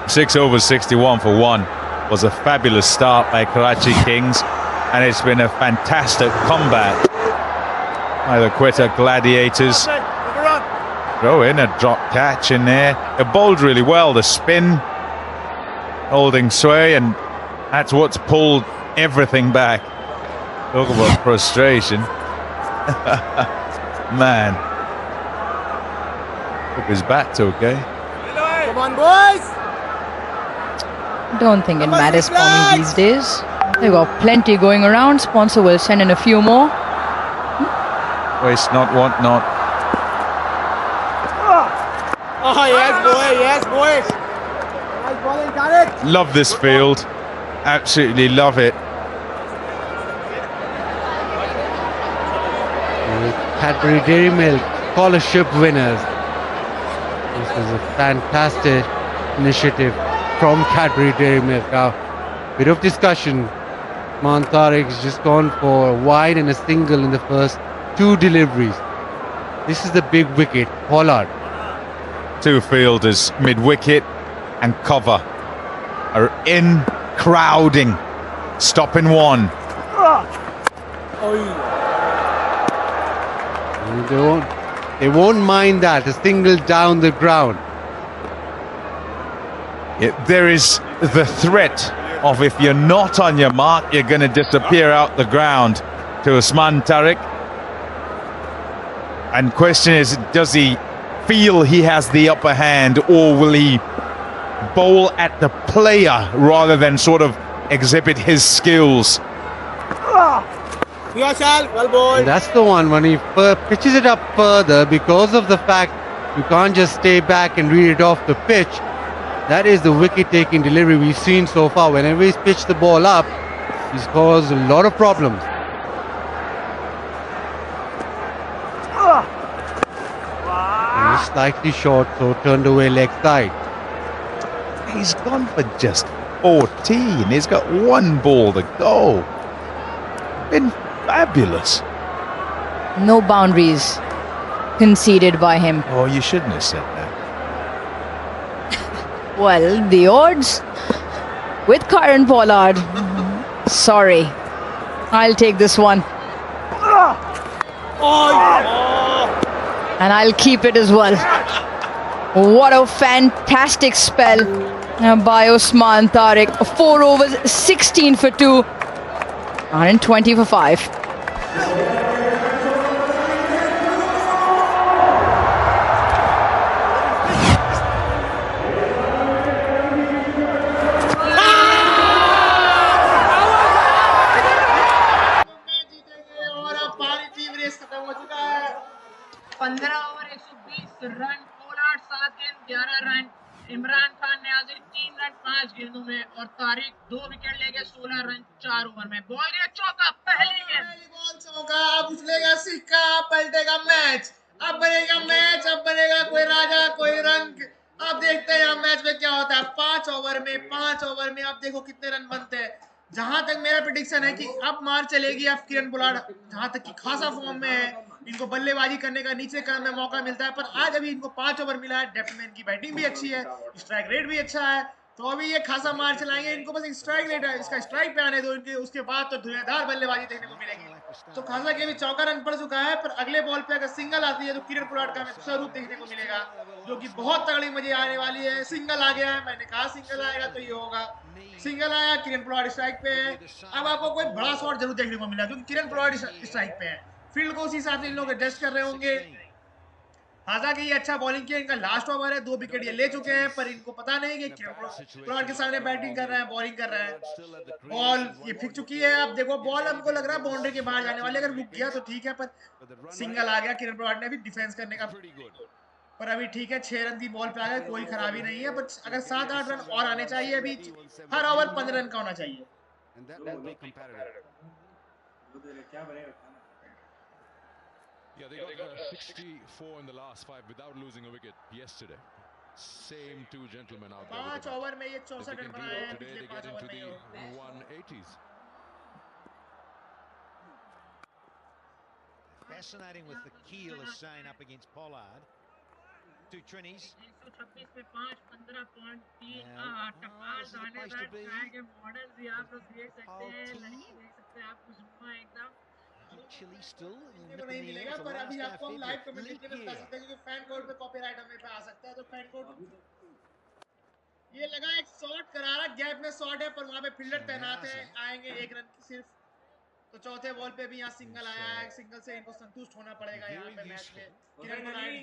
Six overs, 61 for 1 was a fabulous start by Karachi Kings, and it's been a fantastic comeback by the Quetta Gladiators. Throw in a drop catch in there. They bowled really well, the spin, holding sway, and that's what's pulled everything back. Talk about frustration. Man. Hope his bat's okay. Come on, boys! Don't think it matters for me these days. They've got plenty going around. Sponsor will send in a few more. Waste not, want not. Oh, yes, boy, yes, boy. Nice bowling, got it. Love this field. Absolutely love it. Cadbury Dairy Milk scholarship winners. This is a fantastic initiative from Cadbury Dairy Milk. Now, bit of discussion. Usman Tariq has just gone for a wide and a single in the first 2 deliveries. This is the big wicket, Pollard. 2 fielders mid-wicket and cover are in, crowding, stopping 1. They won't mind that, a single down the ground. There is the threat of, if you're not on your mark, you're going to disappear out the ground to Usman Tariq. And question is, does he feel he has the upper hand, or will he bowl at the player rather than sort of exhibit his skills? And that's the one, when he pitches it up further, because of the fact you can't just stay back and read it off the pitch. That is the wicket-taking delivery we've seen so far. Whenever he's pitched the ball up, he's caused a lot of problems. And he's slightly short, so turned away leg side. He's gone for just 14. He's got one ball to go. Been fabulous. No boundaries conceded by him. Oh, you shouldn't have said that. Well, the odds with Kieron Pollard. Sorry, I'll take this one. And I'll keep it as well. What a fantastic spell by Usman Tariq. 4 overs, 16 for 2, and 20 for 5. Imran Khan ने हाजिर 3 run 5 गेंदों में और Tariq 2 wicket लेके 16 run 4 over में। Ball गया चौका, पहली बॉल चौका, अब उछलेगा सिक्का, पलटेगा मैच, अब बनेगा कोई राजा कोई रंग। अब देखते हैं मैच में क्या होता है। 5 ओवर में अब देखो कितने रन बनते हैं। जहां तक मेरा प्रेडिक्शन है कि अब मार चलेगी। अब किरण पोलार्ड जहां तक कि खासा फॉर्म में है, इनको बल्लेबाजी करने का नीचे क्रम में मौका मिलता है, पर आज अभी इनको 5 ओवर मिला है। डेप्थ में इनकी बैटिंग भी अच्छी है, स्ट्राइक रेट भी अच्छा है, तो अभी ये खासा मार चलाएंगे। इनको बस स्ट्राइक रेट है, इसका स्ट्राइक पे आने दो इनके, उसके बाद तो धुआंधार बल्लेबाजी देखने को मिलेगी। तो खासा के भी चौका रन पड़ चुका है, पर अगले बॉल पे अगर सिंगल आती है तो किरण पोलार्ड का हमें दूसरा रूप देखने को मिलेगा, जो कि बहुत तगड़ी मजे आने वाली है। सिंगल आ गया है, मैंने कहा सिंगल आएगा तो ये होगा। सिंगल आया, किरण पोलार्ड स्ट्राइक पे है। अब आपको कोई बड़ा शॉट जरूर देखने को मिला, क्योंकि किरण पोलार्ड स्ट्राइक पे है। फील्ड को उसी हिसाब से इन लोग एडजस्ट कर रहे होंगे। हालांकि ये अच्छा बॉलिंग किया, इनका लास्ट ओवर है, 2 विकेट ये ले चुके हैं, पर इनको पता नहीं कि किरण पोलार्ड के सामने बैटिंग कर रहे हैं, बॉलिंग कर रहे हैं। बॉल ये फिक चुकी है। अब देखो बॉल हमको लग रहा है बाउंड्री के बाहर जाने वाली, अगर रुक गया तो ठीक है, पर सिंगल आ गया। किरण पोलार्ड ने भी डिफेंस करने का, पर अभी ठीक है, 6 रन की बॉल पे आ गए, कोई खराबी नहीं है। बट अगर 7-8 रन और आने चाहिए, अभी हर ओवर 15 रन का होना चाहिए। Yeah, they got 64 in the last 5 without losing a wicket yesterday. Same 2 gentlemen out there. 5 over में ये 64 रन बनाए हैं, Today they get into the 180s. Fascinating with the keel is saying up against Pollard. 2 Trinis. 126 में 5, 15.38 टपाल दानेदार try के model भी आप लोग देख सकते हैं, लड़की देख सकते हैं आप, खुशनुमा एकदम। Chilly still नहीं मिलेगा, पर अभी आपको हम लाइव कमेंट्री में बता सकते हैं, क्योंकि फैन कोड पे कॉपीराइट हमें पे आ सकता है। तो फैन कोड ये लगा एक शॉट, करारा गैप में शॉट है, पर वहां पे फील्डर तैनात है, आएंगे 1 रन की सिर्फ। तो चौथे बॉल पे भी यहाँ सिंगल आया है, सिंगल से इनको संतुष्ट होना पड़ेगा यहाँ पे मैच में। किरण पोलार्ड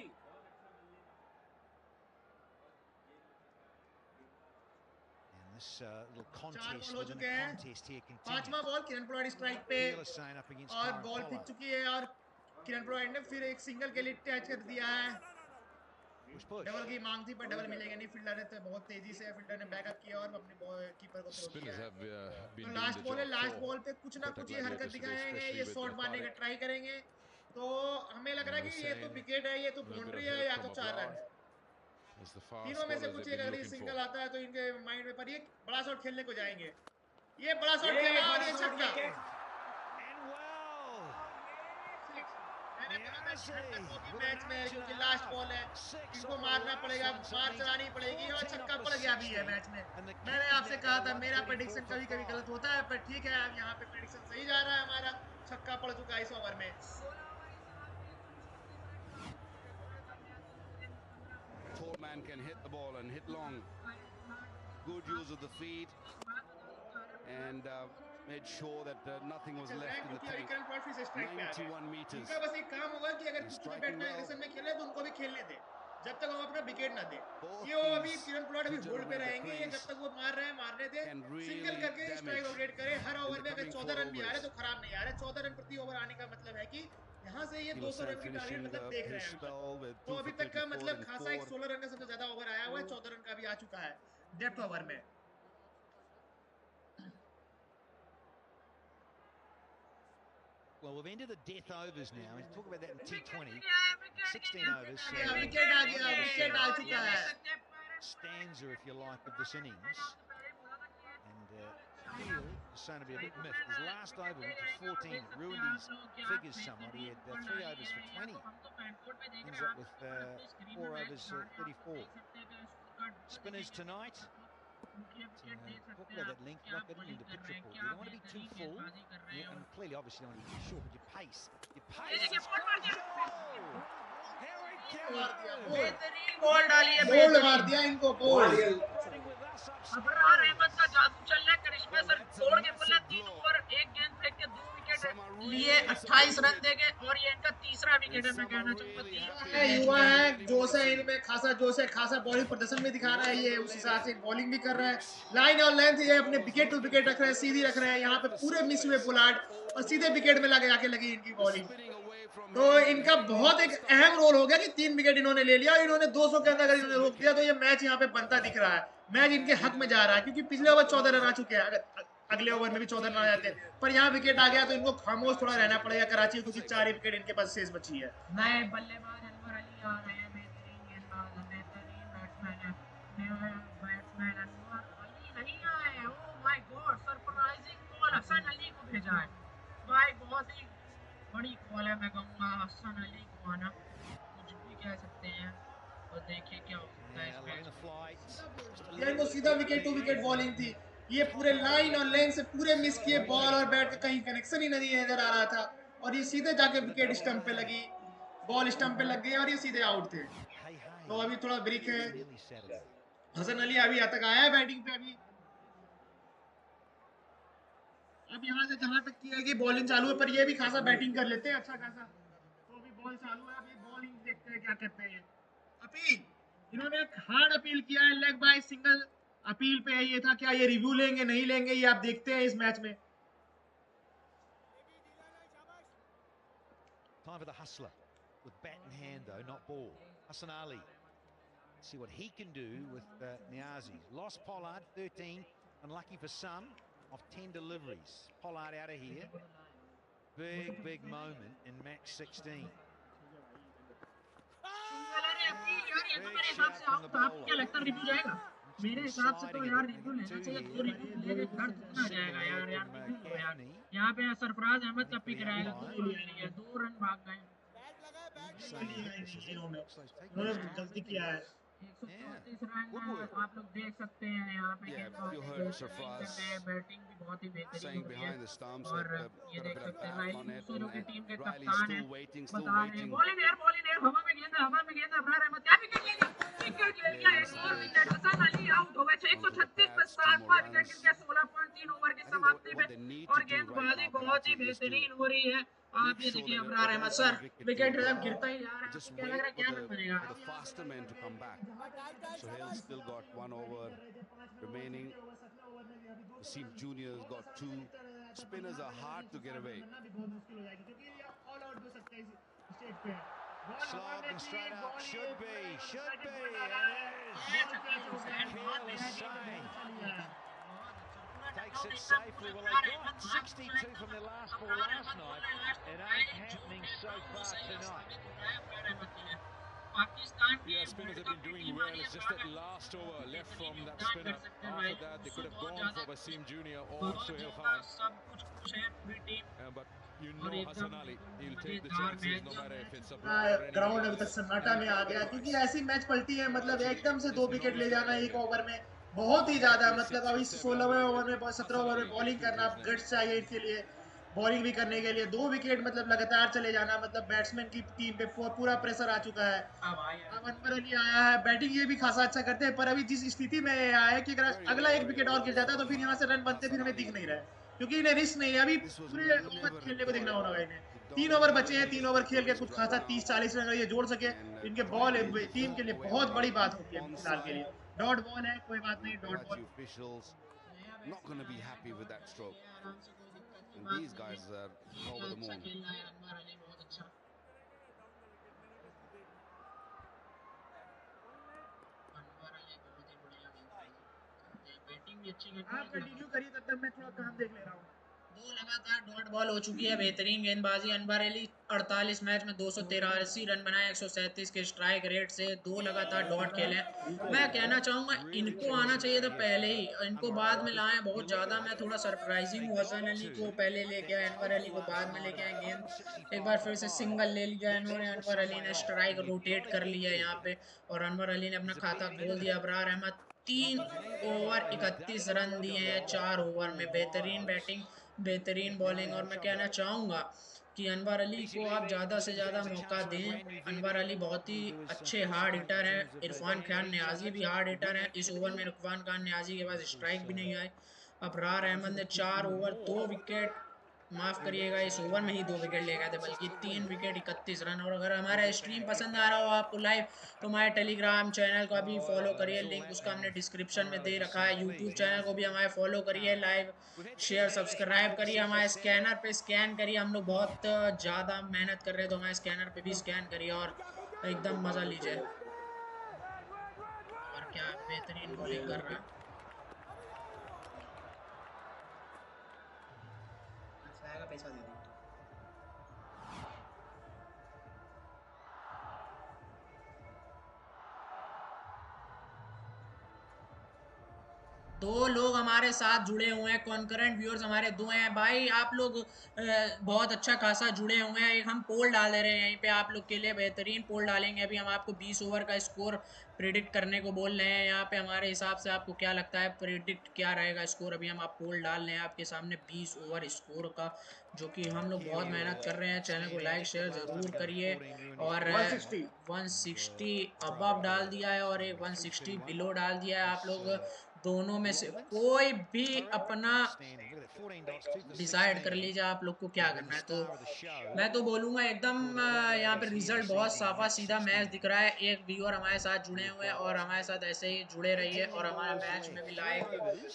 little contest हो within चुके a हैं। contest here continues. 5वां बॉल किरण पोलार्ड स्ट्राइक पे और बॉल पिक चुकी है, और किरण पोलार्ड ने फिर एक सिंगल के लिए टच कर दिया है। डबल की मांग थी, पर डबल मिलेगा नहीं। फील्डर ने तो बहुत तेजी से फील्डर ने बैकअप किया और अपने कीपर को थ्रो किया है। तो लास्ट बॉल है, लास्ट बॉल पे कुछ ना कुछ ये हरकत दिखाएंगे, ये शॉट मारने का ट्राई करेंगे। तो हमें लग रहा है कि ये तो विकेट है, ये तो बाउंड्री है, या तो 4 रन। तीनों में से कुछ एक, अगर ये सिंगल आता है तो इनके माइंड में, पर ये बड़ा शॉट खेलने को जाएंगे। ये बड़ा शॉट खेला और ये छक्का। मैच में क्योंकि लास्ट बॉल है, इनको मारना पड़ेगा, मार चलानी पड़ेगी, और छक्का पड़ गया भी है मैच में। मैंने आपसे कहा था मेरा प्रेडिक्शन कभी कभी गलत होता है, पर ठीक है, अब यहाँ पे प्रेडिक्शन सही जा रहा है हमारा। छक्का पड़ चुका है इस ओवर में। man can hit the ball and hit long. Good use of the feet and made sure that nothing was left in the tank. 91 meters. इनका बस एक काम होगा कि अगर किसी को बैट्समैन एग्रेशन में खेलना है तो उनको भी खेलने दे जब तक वो अपना विकेट ना दे। ये वो अभी किरण पोलार्ड अभी होल्ड पे रहेंगे, ये जब तक वो मार रहे हैं मारने दे, सिंगल करके स्ट्राइक आउट करे। हर ओवर में अगर 14 रन भी आ रहे तो खराब नहीं आ रहे। 14 रन प्रति ओवर आने का मतलब है कि यहाँ से ये 200 रन की टारगेट मतलब देख रहे हैं। तो अभी तक का मतलब खासा एक 16 रन का सबसे ज्यादा ओवर आया हुआ है, 14 रन का भी आ चुका है डेप्थ ओवर में। Well, we've ended the death overs now. We talk about that in T20. 16 overs. Wicket आ गया, विकेट आ चुका है। Stanza, if you like, of this innings. And Neil is saying to be a bit miffed. His last over went to 14. It ruined his figures somewhat. He had 3 overs for 20. Ends up with 4 overs 34. Spinners tonight. Talk about that length lock into pitch report. You don't want to be too full, and clearly, obviously, you don't want to be short, but your pace. Your pace. Ball डाली है, ball मार दिया इनको ball. Abrar Ahmad का जादू चल रहा है। करिश्मा सर तोड़ के बोला 3 ओवर 1 गेंद फेंक के 2 विकेट लिए 28 रन देंगे और ये इनका तीसरा विकेट है। मैं कहना चाहूंगा युवा है, जोश है इनमें, खासा जोश है, खासा बॉलिंग प्रदर्शन में दिखा रहा है ये, उस हिसाब से बॉलिंग भी कर रहा है। लाइन और लेंथ ये अपने विकेट टू विकेट रख रहे हैं, सीधी रख रहे हैं। यहाँ पे पूरे मिस हुए पोलार्ड और सीधे विकेट में लगे जाके लगी इनकी बॉलिंग। तो इनका बहुत एक अहम रोल हो गया कि 3 विकेट इन्होंने ले लिया। इन्होंने 200 के अंदर अगर इन्होंने रोक दिया तो ये मैच यहाँ पे बनता दिख रहा है। मैच इनके हक में जा रहा है क्योंकि पिछले ओवर 14 रन आ चुके हैं। अगर अगले ओवर में भी 14 रन आ जाते हैं पर यहाँ विकेट आ गया तो इनको खामोश थोड़ा रहना पड़ेगा कराची, क्योंकि 4 विकेट इनके पास शेष बची है। नए बल्लेबाज अनवर अली आ रहे हैं, बेहतरीन गेंदबाज, बेहतरीन बैट्समैन है। बैट्समैन अनवर अली नहीं आए। Oh my god, surprising call Hasan Ali को भेजा है। भाई बहुत ही बड़ी कॉल है, मैं कहूँगा हसन अली को आना, कुछ भी कह सकते हैं। और देखिए क्या हो सकता है इस मैच। इनको सीधा विकेट टू विकेट बॉलिंग थी। ये पूरे लाइन और लेंथ से पूरे मिस किए, बॉल और बैट का कहीं कनेक्शन ही नहीं नजर आ रहा था और ये सीधे जाके विकेट स्टंप पे लगी, बॉल स्टंप पे लग गई और ये सीधे आउट थे। तो अभी थोड़ा ब्रेक है। हसन अली अभी यहाँ तक आया है बैटिंग पे। अब यहाँ से जहां तक की है कि बॉलिंग चालू है, पर ये भी खासा बैटिंग कर लेते हैं अच्छा खासा। तो अभी बॉल चालू है, अभी बॉलिंग देखते हैं क्या कहते हैं। अपील, इन्होंने एक हार्ड अपील किया है, लेग बाय सिंगल अपील पे है। ये था क्या ये रिव्यू लेंगे नहीं लेंगे, ये आप देखते हैं इस मैच में। Time for the hustler with bat in hand though, not ball. Hassan Ali. See what he can do with Niazi. Lost Pollard 13, unlucky for some, of 10 deliveries. Pollard out of here. Big moment in match 16. मेरे हिसाब से out था। क्या लगता है review जाएगा? मेरे हिसाब से तो यार रिव्यू लेना चाहिए। 2 रिव्यू लेके घर कितना जाएगा यार। यार यहाँ पे सरफराज अहमद का पिक रहेगा, 2 ले रही है, 2 रन भाग गए। इन्होंने गलती किया है। 134 रन आप लोग देख सकते हैं यहाँ पे। बैटिंग भी बहुत ही बेहतरीन हुई है और ये देख सकते हैं राइली दूसरों की टीम के कप्तान है, बता रहे हैं बॉलिंग एयर हवा में गेंद अबरार अहमद क्या विकेट ले लिया। एक और विकेट, हसन अली आउट हो गए। 136 पे 7वां विकेट गिर गया 16.3 ओवर की समाप्ति में और गेंदबाजी बहुत ही बेहतरीन हो रही है। आप ये देखिए अबरार अहमद सर विकेट गिरता ही जा रहा है, क्या लग रहा है क्या रन बनेगा? The faster men to come back. So Hale still got 1 over remaining. Wasim Junior has got 2. Spinners are hard to get away. Slog and straight up, should be, and is takes it safely. Well, they got 62 from their last ball last night. It ain't happening so far tonight. Yeah, spinners have been doing well. It's just that last over left from that spinner. After that, they could have gone for Wasim Junior or Sohail Khan. But you know Hassan Ali, he'll take the chances no matter if it's a blow or any. Ground अभी तक सन्नाटा में आ गया क्योंकि ऐसी match पलटी है, मतलब एकदम से 2 विकेट ले जाना एक ओवर में बहुत ही ज्यादा, मतलब अभी 16वें ओवर में 17 ओवर में बॉलिंग करना गट्स चाहिए इसके लिए। बॉलिंग भी करने के लिए 2 विकेट मतलब लगातार चले जाना, मतलब बैट्समैन की टीम पे पूरा प्रेशर आ चुका है। अब अनवर अली आया है, बैटिंग ये भी खासा अच्छा करते हैं, पर अभी जिस स्थिति में आया है कि अगर अगला एक विकेट और गिर जाता है तो फिर यहाँ से रन बनते फिर हमें दिख नहीं रहा है, क्योंकि इन्हें रिस्क नहीं है, अभी पूरे ओवर खेलने को देखना होगा इन्हें। 3 ओवर बचे हैं, 3 ओवर खेल के कुछ खासा 30-40 रन अगर ये जोड़ सके इनके बॉल टीम के लिए बहुत बड़ी बात होगी अभी फिलहाल के लिए। डॉट बॉल है, कोई बात नहीं, dot ball. officials not going to be happy with that stroke. And these guys are over the moon. आप कंटिन्यू करिए, तब तक मैं थोड़ा काम देख ले रहा हूँ। 2 लगातार डॉट बॉल हो चुकी है, बेहतरीन गेंदबाजी अनवर अली। 48 मैच में 283 रन बनाए 137 के स्ट्राइक रेट से, 2 लगातार डॉट खेले। मैं कहना चाहूँगा इनको आना चाहिए था पहले ही, इनको बाद में लाएं बहुत ज़्यादा। मैं थोड़ा सरप्राइजिंग हूँ, हसन अली को पहले लेके आए, अनवर अली को बाद में लेके आए। गेंद एक बार फिर से सिंगल ले लिया इन्होंने, अनवर अली ने स्ट्राइक रोटेट कर लिया यहाँ पे और अनवर अली ने अपना खाता खोल दिया। अबरार अहमद 3 ओवर 31 रन दिए हैं 4 ओवर में। बेहतरीन बैटिंग, बेहतरीन बॉलिंग, और मैं कहना चाहूँगा कि अनवर अली को आप ज़्यादा से ज़्यादा मौका दें। अनवर अली बहुत ही अच्छे हार्ड हिटर हैं। इरफान खान न्याजी भी हार्ड हिटर हैं। इस ओवर में इरफान खान न्याजी के पास स्ट्राइक भी नहीं आए। अबरार अहमद ने 4 ओवर 2 विकेट, माफ़ करिएगा इस ओवर में ही 2 विकेट ले गए थे, बल्कि 3 विकेट 31 रन। और अगर हमारा स्ट्रीम पसंद आ रहा हो आपको लाइव, तो हमारे टेलीग्राम चैनल को अभी फॉलो करिए, लिंक उसका हमने डिस्क्रिप्शन में दे रखा है। यूट्यूब चैनल को भी हमारे फॉलो करिए, लाइव शेयर सब्सक्राइब करिए, हमारे स्कैनर पे स्कैन करिए। हम लोग बहुत ज़्यादा मेहनत कर रहे हैं, तो हमारे स्कैनर पे भी स्कैन करिए और एकदम मज़ा लीजिए। और क्या बेहतरीन बॉलिंग कर रहा है। पैसा दे दो। 2 लोग हमारे साथ जुड़े हुए हैं, कॉन्करेंट व्यूअर्स हमारे 2 हैं भाई। आप लोग बहुत अच्छा खासा जुड़े हुए हैं। एक हम पोल डाल दे रहे हैं यहीं पे आप लोग के लिए, बेहतरीन पोल डालेंगे। अभी हम आपको 20 ओवर का स्कोर प्रिडिक्ट करने को बोल रहे हैं यहाँ पे। हमारे हिसाब से आपको क्या लगता है प्रिडिक्ट क्या रहेगा स्कोर? अभी हम आप पोल डाल रहे हैं आपके सामने 20 ओवर स्कोर का, जो कि हम लोग बहुत मेहनत कर रहे हैं। चैनल को लाइक शेयर ज़रूर करिए। और 160 अबव डाल दिया है और एक 160 बिलो डाल दिया है। आप लोग दोनों में से कोई भी अपना डिसाइड कर लीजिए आप लोग को क्या करना है। तो मैं तो बोलूँगा एकदम यहाँ पे रिजल्ट बहुत साफा सीधा मैच दिख रहा है। एक व्यूअर हमारे साथ जुड़े हुए हैं और हमारे साथ ऐसे ही जुड़े रहिए और हमारे मैच में भी लाइक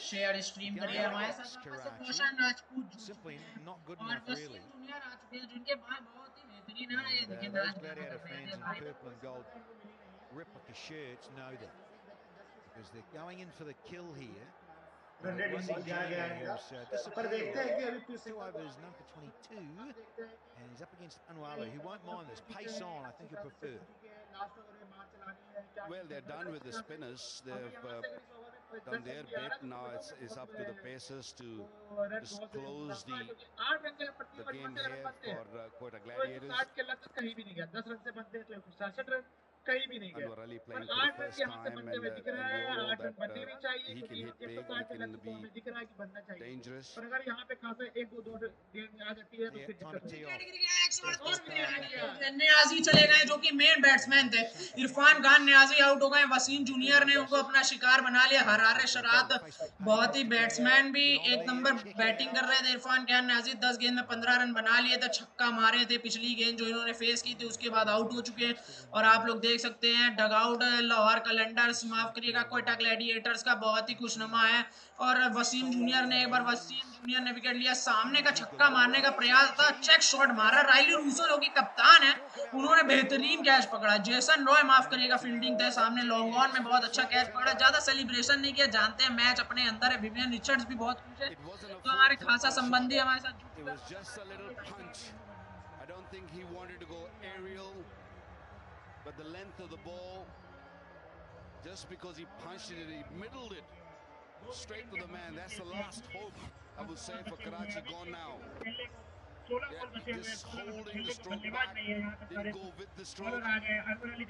शेयर स्ट्रीम करिए। हमारे साथ वापस से कौशन राजपूत जुड़ चुके हैं और वसीम जूनियर आ चुके हैं, जिनके बाल बहुत ही बेहतरीन है। ये देखिए नाच गाना कर रहे हैं भाई। replica shirts know that because they're going in for the kill here. Run rate इस बॉल जाया गया है, पर देखते हैं कि अभी 2 overs, none for 22, and he's up against Anwala, who won't mind this. Pace on, I think he'll prefer. Well, they're done with the spinners. They've done their bit. Now it's up to the pacers to just close the game here for Quetta Gladiators. कहीं भी नहीं गया, 10 run से बनते हैं 67 run कहीं भी नहीं गया। Anwar Ali playing पर for the 8 रन first यहाँ से time, बनते and हुए दिख रहा we है, all know 8 रन बनने भी that चाहिए he can क्योंकि hit big, 160 he के can लक्ष्य be में दिख रहा है कि बनना चाहिए। dangerous. पर अगर यहाँ पे खासा 1-2 गेंद आ जाती है तो फिर दिक्कत होगी। न्याजी चले गए जो कि मेन बैट्समैन थे। इरफान खान न्याजी आउट हो गए। वसीम जूनियर ने उनको अपना शिकार बना लिया। हरारे शरात बहुत ही बैट्समैन भी एक नंबर बैटिंग कर रहे थे। इरफान खान न्याजी 10 गेंद में 15 रन बना लिए थे, छक्का मारे थे पिछली गेंद जो इन्होंने फेस की थी, उसके बाद आउट हो चुके हैं। और आप लोग देख सकते हैं डगआउट लाहौर कैलेंडर्स, माफ करिएगा क्वेटा ग्लैडिएटर्स का बहुत ही खुशनुमा है। और वसीम जूनियर ने एक बार विकेट लिया। सामने का छक्का मारने का प्रयास था, चेक शॉट मारा। राइली रूसो जो कि कप्तान है, उन्होंने बेहतरीन कैच पकड़ा। जेसन रॉय माफ करिएगा फील्डिंग थे सामने, लॉन्ग ऑन में बहुत अच्छा कैच पकड़ा। ज्यादा सेलिब्रेशन नहीं किया, जानते हैं मैच अपने अंदर है। विवियन रिचर्ड्स भी बहुत खुश है, तो हमारे खासा संबंधी हमारे साथ I don't think he wanted to go aerial, but the length of the ball, just because he punched it, he middled it straight to the man. That's the last hope, I would say, for Karachi. Gone now. Yeah, just holding the stroke back, didn't go with the stroke.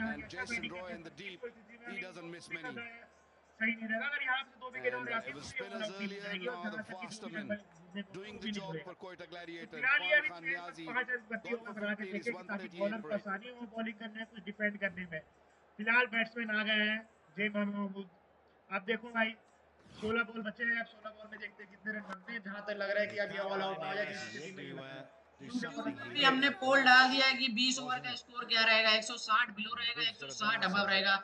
And Jason Roy in the deep, he doesn't miss many. सही नहीं रहेगा। अगर यहाँ से 2 wicket और जाती It was है तो spinners earlier, जाएगी और now the जहाँ तक faster कि men doing the job for Quetta Gladiators. फिलहाल ये Khan Niazi 5-32 got over for बना के 15, देखे is कि ताकि 138 बॉलर for को 8. आसानी हो बॉलिंग करने में, कुछ डिफेंड करने में। फिलहाल बैट्समैन आ गए हैं जय महमूद। आप देखो भाई 16 बॉल बचे हैं, अब 16 बॉल में देखते हैं कितने रन बनते हैं। जहां तक लग रहा है कि अभी ऑल आउट हो जाएगी स्थिति में ही लग रहा है। भी हमने पोल डाल दिया है कि 20 ओवर का स्कोर क्या रहेगा, 160 बिलो रहेगा, 160 अबव रहेगा।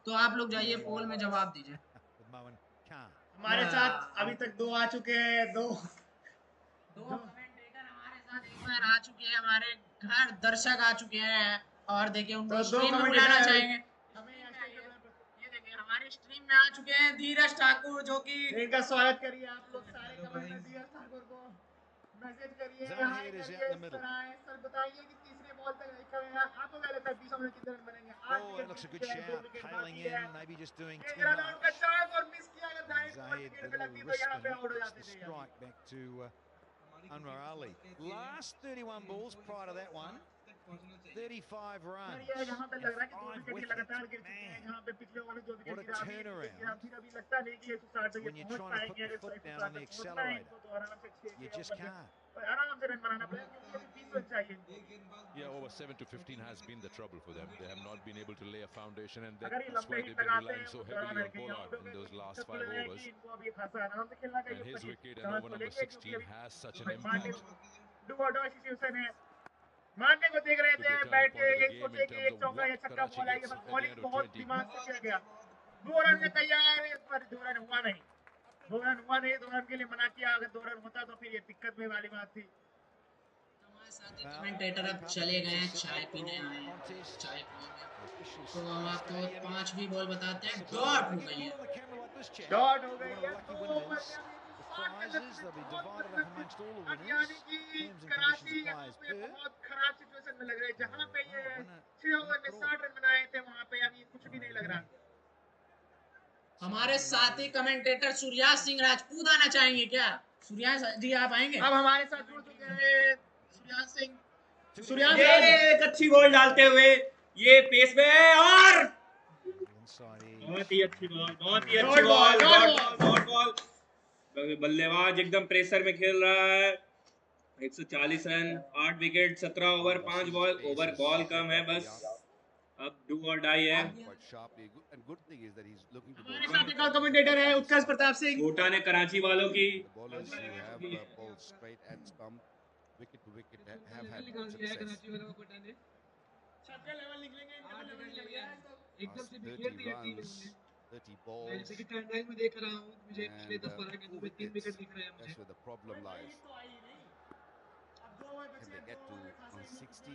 तो आप लोग जाइए पोल में जवाब दीजिए। हमारे साथ अभी तक 2 आ चुके हैं, दो कमेंटेटर हमारे साथ एक बार आ चुके हैं, हमारे घर दर्शक आ चुके हैं और देखिए उनको स्ट्रीम में बुलाना चाहेंगे। ये देखिए हमारे स्ट्रीम में आ चुके हैं धीरज ठाकुर, जो कि इनका स्वागत करिए आप लोग सारे कमेंटर धीरज ठाकुर को मैसेज करिए, हाय करिए, सर बताइए कि तीसरे बॉल तक लिखा है आपको क्या लगता है 20 ओवर में कितने रन बनेंगे? 8 wicket looks a good shout, tailing in, maybe just doing too run much. उनका चांस और मिस किया अगर दाएं Zahid, विकेट the पे little लगती तो wrist यहाँ पे spin, आउट हो puts जाते the थे। strike back to Anwar Ali. Last 31 balls prior to that one, 35 runs. यहाँ पे लग रहा है कि 2 5 विकेट wickets. लगातार गिर चुके हैं। यहाँ पे पिछले ओवर में 2 विकेट What a गिरा, turnaround. फिर अभी लगता नहीं कि 160 तक When ये you're पहुंच trying to put पाएंगे। the अगर foot 160 down on the तक पहुंचना है accelerator, इनको तो आराम से 6 you just can't. आराम से रन बनाना पड़ेगा क्योंकि अभी 20 रन चाहिए इनको। Yeah, over 7 to 15 has been the trouble for them. They have not been able to lay a foundation, and अगर ये that's लंबे why हिट they've been लगाते relying हैं so वो heavily दौरान on रखेंगे यहाँ Pollard पे in those last सबको 5 लग रहा है overs. कि इनको अभी खासा आराम से खेलना चाहिए। And his wicket and chance over तो number लेंगे क्योंकि 16 अभी has such an मारने impact. डू और डाई सिचुएशन है। मारने को देख रहे Could थे be a बैठ turning के point of the यही game सोचे in कि terms एक of चौका या what छक्का Karachi बॉल आएगी, gets बस at the bowling end of बहुत 20. दिमाग से किया गया। 2 रन में तैयार है पर 2 रन हुआ नहीं। 2 रन हुआ नहीं, 2 रन के लिए मना किया। अगर 2 रन होता तो फिर ये दिक्कत में वाली बात थी। कमेंटेटर अब चले गए हैं, चाय पीने आए हैं, चाय पिएंगे। तो हम आपको 5वीं बॉल बताते हैं, डॉट हो गई है। डॉट हो गई है lucky तो winners. The prizes, they'll be divided up amongst all the अब winners. यानी कि Terms and कराची conditions यहाँ apply as पे per. बहुत खराब सिचुएशन में लग रहा है। जहाँ पे ये 6 ओवर में 60 रन बनाए थे वहाँ पे अभी कुछ भी नहीं लग रहा। हमारे साथी कमेंटेटर सूर्यास सिंह राजपूत आना चाहेंगे क्या? सूर्यास जी आप आएंगे? अब हमारे साथ जुड़ चुके हैं सूर्यास सिंह। सूर्यास एक अच्छी बॉल डालते हुए ये पेस में है और बहुत ही अच्छी बॉल, बहुत ही अच्छी बॉल। बल्लेबाज एकदम प्रेशर में खेल रहा है। 140 run, 8 wicket, 17 over, 5 ball. Over ball कम है बस। अब डू और डाई है। हमारे साथ एक और कमेंटेटर है उत्कर्ष प्रताप सिंह। कोटा ने कराची वालों की एकदम से बिखेर दिया टीम ने। 30 balls. मैं जैसे कि टाइमलाइन में देख रहा हूँ मुझे पिछले 10-12 गेंदों में 3 विकेट दिख रहे हैं मुझे। That's where the problem lies. Can they get to 160?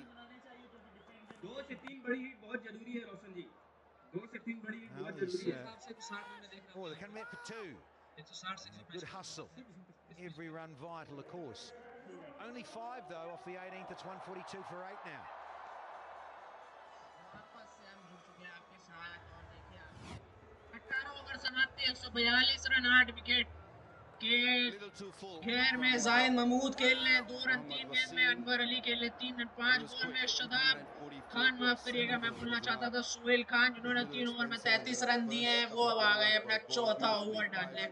2 से 3 बड़ी हिट बहुत जरूरी है रोशन जी। 2 से 3 बड़ी हिट बहुत Now जरूरी है। he's, 60 रन में देख रहा हूँ। Oh, they can make for 2. 160 से Good hustle. Every run vital, of course. Only 5 though off the 18th. It's 142 for 8 now. वापस से हम जुड़ चुके हैं आपके साथ और देखिए आप 18 ओवर समाप्ति 142 रन 8 विकेट के घेर में जाहिद महमूद खेल रहे 2 रन 3 गेंद में, अनवर अली खेल रहे 3 रन 5 बॉल में, शदाब खान माफ करिएगा मैं बोलना चाहता था सुहेल खान जिन्होंने 3 ओवर में 33 रन दिए हैं, वो अब आ गए अपना चौथा ओवर डालने।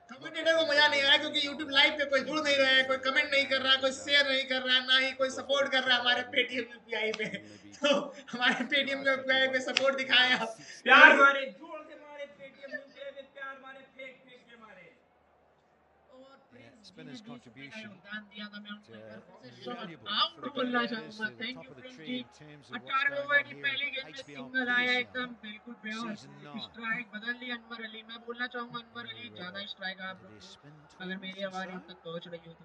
कमेंटेटर को मजा नहीं आ रहा क्योंकि YouTube लाइव पे कोई जुड़ नहीं रहा है, कोई कमेंट नहीं कर रहा है, कोई शेयर नहीं कर रहा है, ना ही कोई सपोर्ट कर रहा है हमारे पेटीएम यूपीआई पे। तो हमारे पेटीएम यूपीआई पे सपोर्ट दिखाएं आप। प्यार मारे, जोर से मारे, पेटीएम यूपीआई पे प्यार मारे, फेंक फेंक के मारे। Spinner's contribution आउट बोलना चाहूंगा, thank you Prince ji. 18 over की पहली गेंद में सिंगल आया एकदम बिल्कुल बेहोश, स्ट्राइक बदल ली अनवर अली। मैं बोलना चाहूंगा अनवर अली ज्यादा स्ट्राइक आप अगर मेरी आवाज आप तक पहुंच रही हो तो।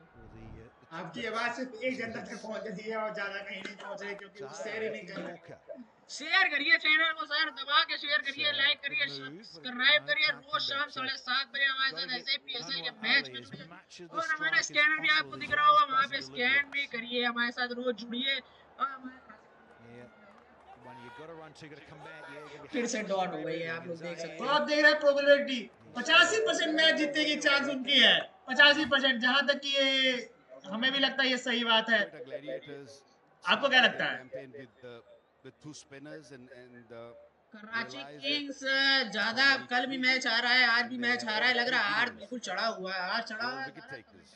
आपकी आवाज सिर्फ एक जनता तक पहुंच रही है और ज्यादा कहीं नहीं पहुंच रही क्योंकि वो शेयर ही नहीं कर रहे। शेयर करिए चैनल को, सर दबा के शेयर करिए, लाइक करिए, सब्सक्राइब करिए। रोज शाम 7:30 बजे हमारे साथ ऐसे पीएसएल के मैच में जुड़िए और हमारा स्कैनर भी आपको दिख रहा होगा, वहाँ पे स्कैन भी करिए, हमारे साथ रोज जुड़िए। फिर से डॉट हो गई है, आप लोग देख सकते हैं। आप देख रहे हैं प्रोबेबिलिटी 85% मैच जीतने की चांस उनकी है, 85%। जहां तक कि ये हमें भी लगता है ये सही बात है। Quetta Gladiators आपको क्या started लगता their है? campaign with two spinners and Karachi realized Kings that ज्यादा very कल भी free. मैच आ रहा है, आज भी And then मैच they आ have रहा है, got लग two रहा है आज winners, बिल्कुल चढ़ा हुआ है, आज चढ़ा four हुआ है। wicket takers.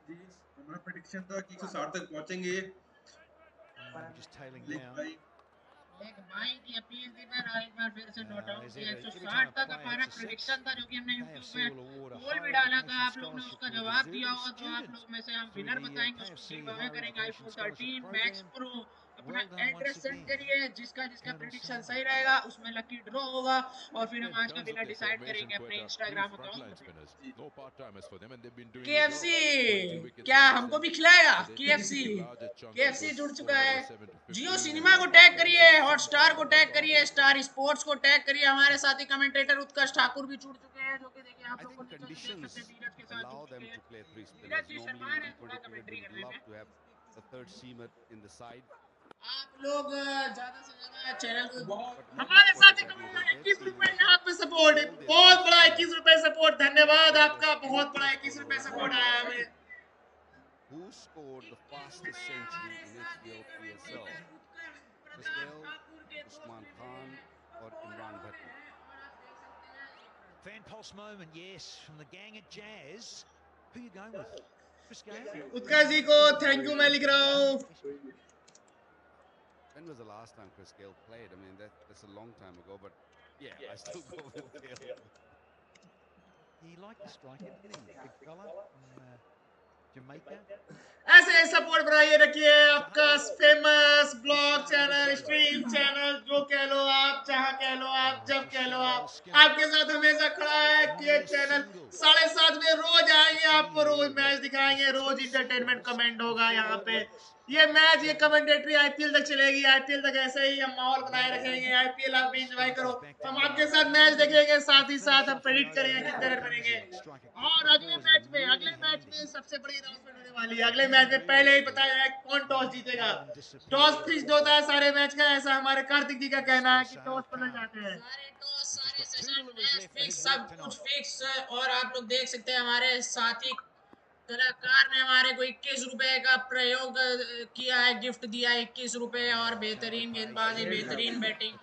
जी हमारा प्रेडिक्शन था कि 160 तक पहुंचेंगे, Just tailing लेकिन down. भाई एक भाई की अपील थी, मैं एक बार फिर से नोट आउट There's किया। every 160 time a तक player हमारा hits a six, प्रेडिक्शन था, जो कि हमने यूट्यूब KFC में will award a पोल भी higher डाला था। education आप लोगों ने scholarship उसका to a जवाब दिया deserving होगा, तो आप student लोग में से हम through विनर the बताएंगे, उसको KFC गिव अवे Higher करेंगे Education iPhone Scholarship 13 max Program. Pro. अपना Well done address once send again, करिए, जिसका जिसका Colonel प्रेडिक्शन Sam. सही रहेगा उसमें लकी ड्रॉ होगा, और फिर हम In आज का terms of winner their decide formation, करेंगे अपने Quetta, three Instagram frontline account पे। spinners, no part-timers for them, and they've been doing the job. KFC 20 wickets क्या amongst हमको them. भी खिलाएगा? So they take KFC a larger chunk of KFC those जुड़ चुका 4 है। overs 7 to जियो 15 सिनेमा को and tag also करिए, some Hotstar को part टैग of करिए, Babu. स्टार स्पोर्ट्स को टैग करिए। हमारे साथी कमेंटेटर उत्कर्ष ठाकुर भी जुड़ चुके हैं, जो कि देखिए आप I लोग को think नीचे जो देख conditions सकते हैं नीरज के साथ allow जुड़ them चुके to play three हैं। spinners. Neeraj ji Normally Sharma in है थोड़ा T20 cricket commentary we would करने love में। to have a third seamer in the side. आप लोग ज्यादा से ज्यादा चैनल को But not हमारे Quetta साथी को मिल रहा Gladiators. है They've 21 seen रुपए that यहाँ पे सपोर्ट, all their बहुत three बड़ा spinners 21 रुपए सपोर्ट, धन्यवाद as well आपका, as बहुत two बड़ा pace 21 रुपए bowlers सपोर्ट like आया हमें। who scored the fastest century in HBL PSL? Chris Gayle, Usman Khan, or Imran Bhatti? Fan pulse moment, yes, from the gang at Jazz. Who are you going with? Chris Gayle? उत्कर्ष जी को thank you मैं लिख रहा हूँ। When was the last time Chris Gayle played? I mean, that's a long time ago, but yeah, I still go with Gayle. He liked the striker, didn't he? Big fella from Jamaica. ऐसे support बनाइए रखिए, आपका famous blog channel, stream channel, जो कह लो आप, जहाँ कह लो आप, जब कह लो आप, आपके साथ हमेशा खड़ा है। ये चैनल 7:30 बजे रोज आएंगे, आपको रोज मैच दिखाएंगे, रोज इंटरटेनमेंट कमेंट होगा यहाँ पे। ये मैच, ये कमेंटेटरी आईपीएल तक चलेगी, आईपीएल तक ऐसे ही हम माहौल बनाए रखेंगे। आईपीएल आप भी एंजॉय करो, हम आपके साथ मैच देखेंगे, साथ ही साथ हम प्रेडिक्ट करेंगे कितने रन बनेंगे। और अगले मैच में सबसे बड़ी अनाउंसमेंट होने वाली है। अगले मैच में पहले ही बताया जाए कौन टॉस जीतेगा। टॉस फिक्स्ड होता है सारे मैच का, ऐसा हमारे कार्तिक जी का कहना है कि टॉस पर लग जाते हैं। सारे सेशन मैच फिक्स, सब कुछ फिक्स। और आप लोग देख सकते हैं हमारे साथी कलाकार ने हमारे को 21 रुपए का प्रयोग किया है, गिफ्ट दिया है 21 रुपए, और बेहतरीन गेंदबाजी, बेहतरीन बैटिंग।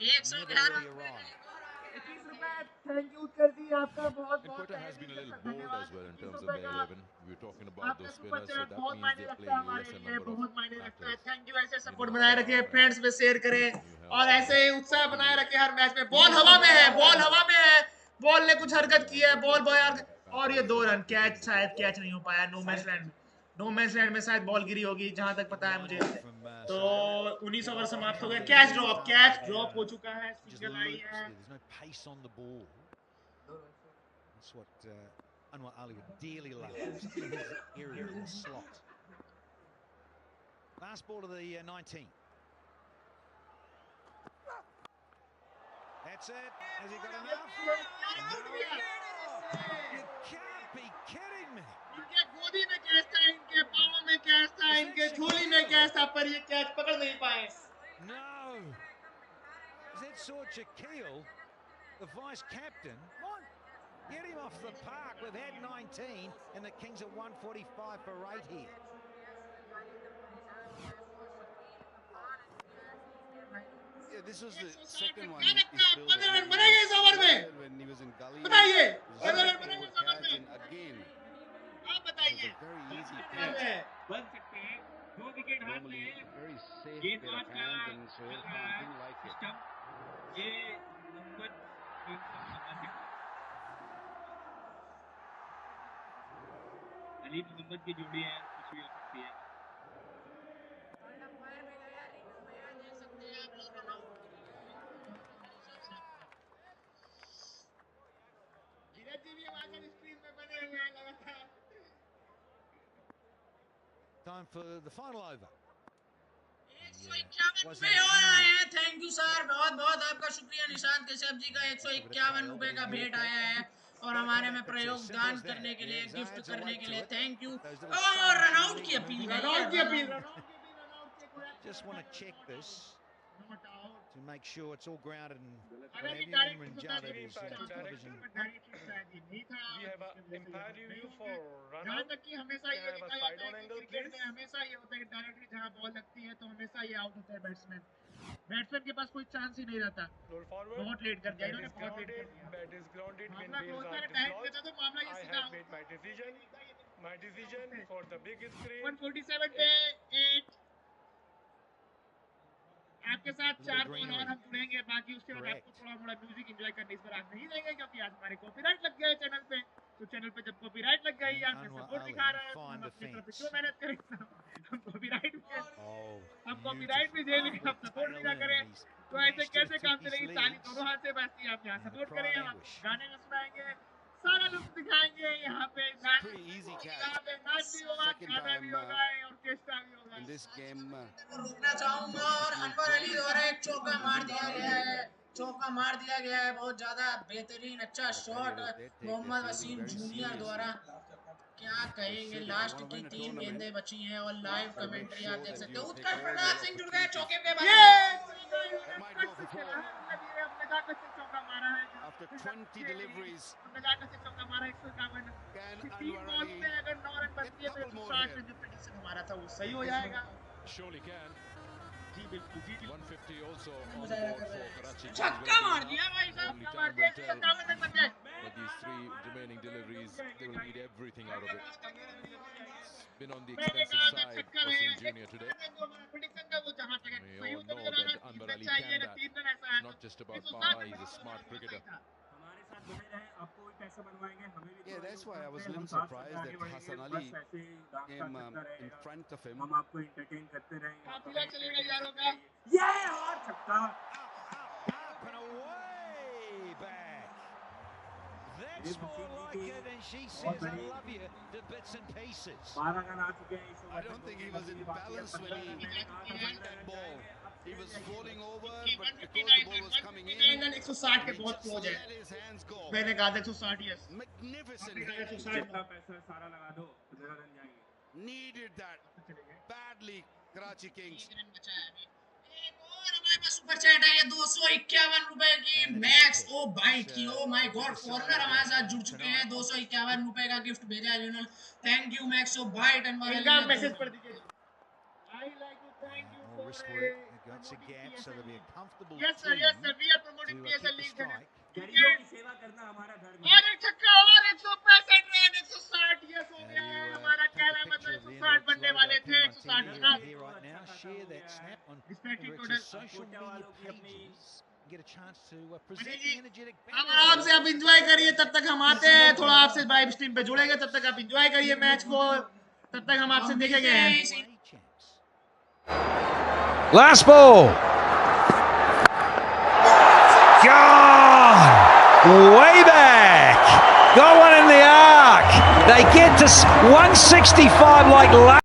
एक सौ थैंक यू उत्कर्ष जी, आपका बहुत And Quetta has been a little bold as well in terms of their 11. We were talking about आपका those super spinners, so chat that बहुत means मायने they're रखता है playing हमारे lesser लिए, number बहुत of मायने रखता है। batters. थैंक यू, ऐसे सपोर्ट बनाए रखिए, फ्रेंड्स में शेयर करें, और ऐसे ही उत्साह बनाए रखिए हर मैच में। बॉल हवा में है, बॉल हवा में है, बॉल ने कुछ हरकत की है, बॉल बॉय, और ये 2 रन कैच, शायद कैच नहीं हो पाया। नो मैच लैंड में, नो मैच लैंड में शायद बॉल गिरी होगी, जहां तक पता है मुझे। तो 19 ओवर समाप्त हो गए। कैच ड्रॉप हो चुका है, सिंगल आई है। There's no pace on the ball. That's what Anwar Ali would dearly love. Something in his area in the slot. Last ball of the 19. That's it. Has he got enough? No. You can't be kidding me. इनके गोदी में catch था, इनके पाँव में catch था, इनके झोली में कैच था, पर ये कैच पकड़ नहीं पाए। No. Is that Saud Shakil, the vice captain? Get him off the park. We've had 19 and the Kings are 145 for 8 here. Yeah, this was the second one. He spilled 15 run बनेंगे इस over में, when he was in gully. बताइए 15 run Forward बनेंगे इस over catch, में, and again, आप बताइए। it was a very easy catch. बन सकते हैं, 2 विकेट हाथ में Normally है। very safe गेंदबाज pair of का hands, and Sohail चल Khan रहा है didn't like it. सिस्टम, ये मोहम्मद अली मोहम्मद की जोड़ी है, कुछ भी हो सकती है। Time for the final over. Thank you sir, बहुत बहुत आपका शुक्रिया निशांत कश्यप जी का। 151 रुपए का भेंट आया है, और हमारे में प्रयोग दान करने के लिए, गिफ्ट करने के लिए थैंक यू। और रनआउट की appeal, Just want to check this. to make sure it's all grounded in अगर ये Navian डायरेक्ट Rinjada, होता who's तो television. नहीं था। We have a empire review for run जहाँ out. तक कि हमेशा ये Can I have a लिखा side जाता on है कि angle, क्रिकेट please? में हमेशा ये होता है कि डायरेक्टली जहाँ बॉल लगती है तो हमेशा ये आउट होता है बैट्समैन के पास कोई चांस ही नहीं रहता। Roll forward. बहुत लेट कर दिया Bat इन्होंने, is बहुत लेट कर grounded. दिया। Bat is grounded. When मामला bails क्लोज था, are अगर डायरेक्ट dislodged, देता तो मामला ये I सीधा have made my decision. My decision for the big screen. 147 पे 8 आपके साथ 4 बॉल और हम जुड़ेंगे, बाकी उसके बाद आपको थोड़ा मोड़ा म्यूजिक एंजॉय करने इस पर आज नहीं देंगे क्योंकि आज हमारे कॉपीराइट लग गए चैनल पे। तो चैनल पे जब कॉपीराइट लग गई, आपने सपोर्ट दिखा रहा है, तो हम अपनी तरफ से क्यों मेहनत करें। हम कॉपीराइट भी दे लेकिन आप सपोर्ट भी ना करें तो ऐसे कैसे काम चलेगी। ताली दोनों हाथ से बजती है, आप यहाँ सपोर्ट करें, हम आपको गाने में सुनाएंगे, सारा लुत्फ दिखाएंगे। यहाँ पे नाच भी होगा, गाना भी होगा, ऑर्केस्ट्रा भी होगा। in this game. रुकना चाहूंगा और अनवर अली द्वारा एक चौका मार दिया गया है, बहुत ज्यादा बेहतरीन अच्छा शॉट मोहम्मद वसीम जूनियर द्वारा। क्या कहेंगे, लास्ट की 3 गेंदें बची हैं और लाइव कमेंट्री आप देख सकते हो। उत्कर्ष प्रताप सिंह जुड़ गए चौके पे। After 20 deliveries, हमारा था वो सही हो जाएगा। Surely can. जी बिल्कुल जी 150 also on board for Karachi. छक्का मार दिया भाई साहब, Only छक्का मार time दिया, will tell. 57 रन बन गए। But these 3 remaining deliveries, they will need everything out of it. It's been on the expensive side for Wasim Junior today. We all know that Anwar Ali can bat. It's not just about power, he's a smart cricketer. yeah, that's why I was a little surprised that Hassan Ali came in front of him. हम आपको entertain करते रहेंगे। ये और छक्का। Up and away back. That's more like it, and she says, I love you to bits and pieces. I don't think he was in balance when he hit that ball. He was falling over, but because the ball was coming in, he 160 के बहुत close है। let his hands go. मैंने कहा था 160 yes. Magnificent hit. पैसा सारा लगा दो तो मेरा रन जाएंगे। Needed that badly, Karachi Kings. हमारे पास सुपर चैट है 251 रुपए की मैक्स ओ भाई की ओ माय गॉड फॉरनर हमारे साथ जुड़ चुके हैं। 251 रुपए का गिफ्ट भेजा है Lionel, thank you Max O bite and इनका मैसेज पढ़ दीजिए। I like you, thank you More wrist work, they've got a gap, so there'll be a comfortable yes sir, team we are promoting to PSL keep the league strike. गरीबों की सेवा करना हमारा धर्म है। और एक छक्का और 165 रन 160 यस हो गया है हमारा। कहना मतलब 160 बनने वाले थे, 160 बना। Here right now, share that snap on Respecting whether it's total. a social media pages. Get a chance to present ji, the energetic अब आराम से आप एंजॉय करिए, तब तक हम आते हैं, थोड़ा आपसे लाइव स्ट्रीम पे जुड़ेंगे, तब तक आप एंजॉय करिए मैच को, तब तक हम आपसे देखेंगे। Last ball. Gone. Way back. Got one in the arc. They get to 165 like last.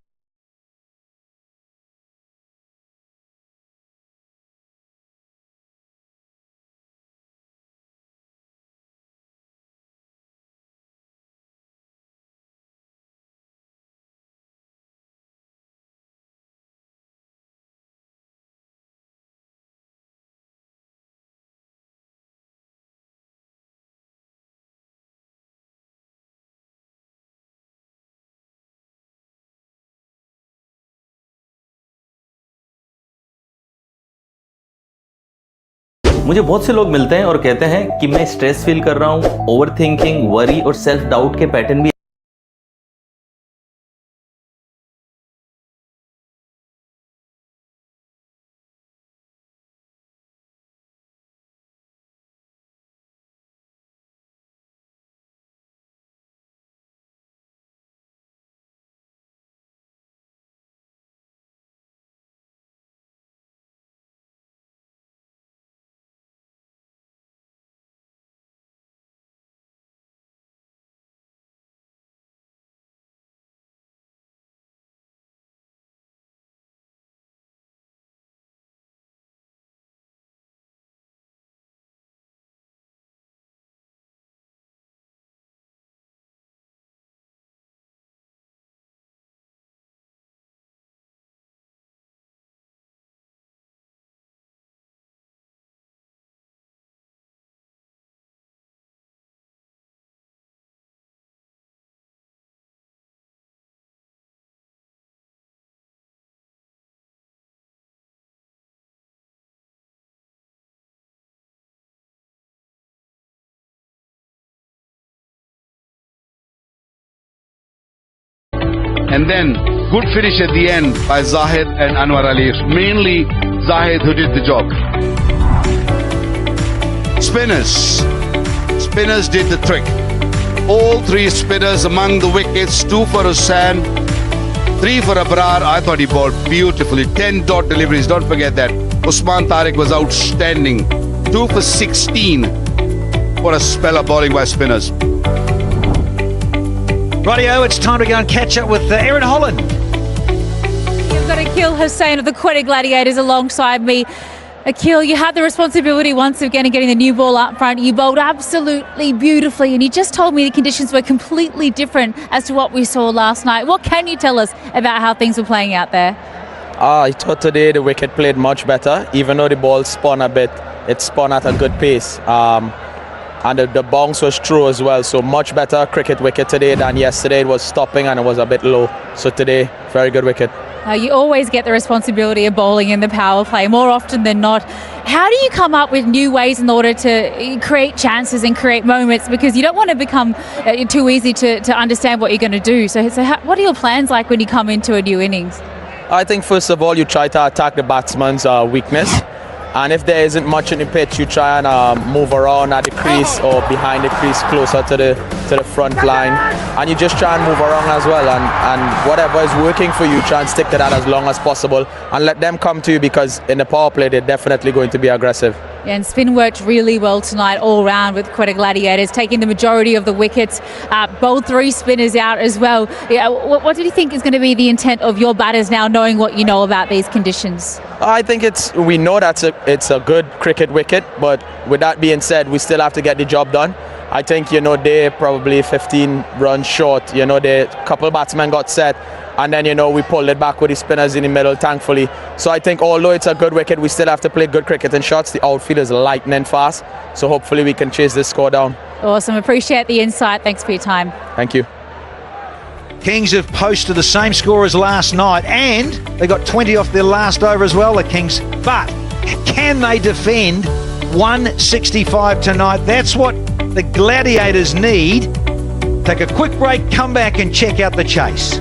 मुझे बहुत से लोग मिलते हैं और कहते हैं कि मैं स्ट्रेस फील कर रहा हूँ, ओवर थिंकिंग, वरी और सेल्फ डाउट के पैटर्न भी And then good finish at the end by Zahid and Anwar Ali. Mainly Zahid who did the job. Spinners did the trick. All three spinners among the wickets, 2 for Hussain, 3 for Abrar. I thought he bowled beautifully. 10 dot deliveries, don't forget that. Usman Tariq was outstanding. 2 for 16. What a spell of bowling by spinners. Rightio, it's time to go and catch up with Erin Holland. You've got Akil Hussain of the Quetta Gladiators alongside me. Akil, you had the responsibility once again of getting the new ball up front. You bowled absolutely beautifully, and you just told me the conditions were completely different as to what we saw last night. What can you tell us about how things were playing out there? I thought today the wicket played much better. Even though the ball spun a bit, it spun at a good pace. And the bounce was true as well. So much better cricket wicket today than yesterday. It was stopping and it was a bit low. So today, very good wicket. You always get the responsibility of bowling in the power play more often than not. How do you come up with new ways in order to create chances and create moments? Because you don't want to become too easy to understand what you're going to do. So what are your plans like when you come into a new innings? I think first of all, you try to attack the batsman's weakness. And if there isn't much in the pitch, you try and move around at the crease or behind the crease closer to the front line. And you just try and move around as well. And whatever is working for you, try and stick to that as long as possible. And let them come to you, because in the power play, they're definitely going to be aggressive. Yeah, and spin worked really well tonight all round with Quetta Gladiators, taking the majority of the wickets. Bowled 3 spinners out as well. Yeah, what do you think is going to be the intent of your batters now, knowing what you know about these conditions? I think we know that it's a good cricket wicket, but with that being said, we still have to get the job done. I think, they're probably 15 runs short. A couple batsmen got set, and then, we pulled it back with the spinners in the middle, thankfully. So I think although it's a good wicket, we still have to play good cricket and shots. The outfield is lightning fast, so hopefully we can chase this score down. Awesome. Appreciate the insight. Thanks for your time. Thank you. Kings have posted the same score as last night, and they got 20 off their last over as well, the Kings. But can they defend 165 tonight? That's what the Gladiators need. Take a quick break, come back and check out the chase.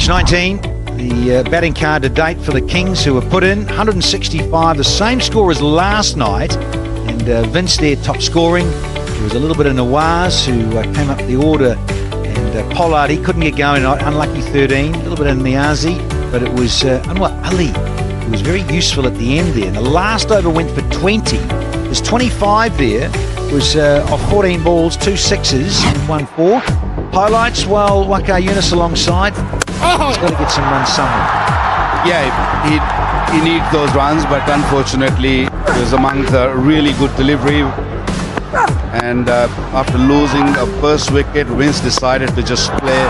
match 19, the batting card to date for the Kings, who were put in 165, the same score as last night, and Vince there top scoring. There was a little bit of Nawaz who came up the order, and Pollard, he couldn't get going, unlucky 13, a little bit of Niazi, but it was Anwar Ali who was very useful at the end there. And the last over went for 20. There's 25 there. It was off 14 balls, 2 sixes, and 1 4. Highlights, well, Waka Yunus alongside. He's got to get some runs somewhere. Yeah, he needs those runs, but unfortunately, it was among the really good delivery. And after losing a first wicket, Vince decided to just play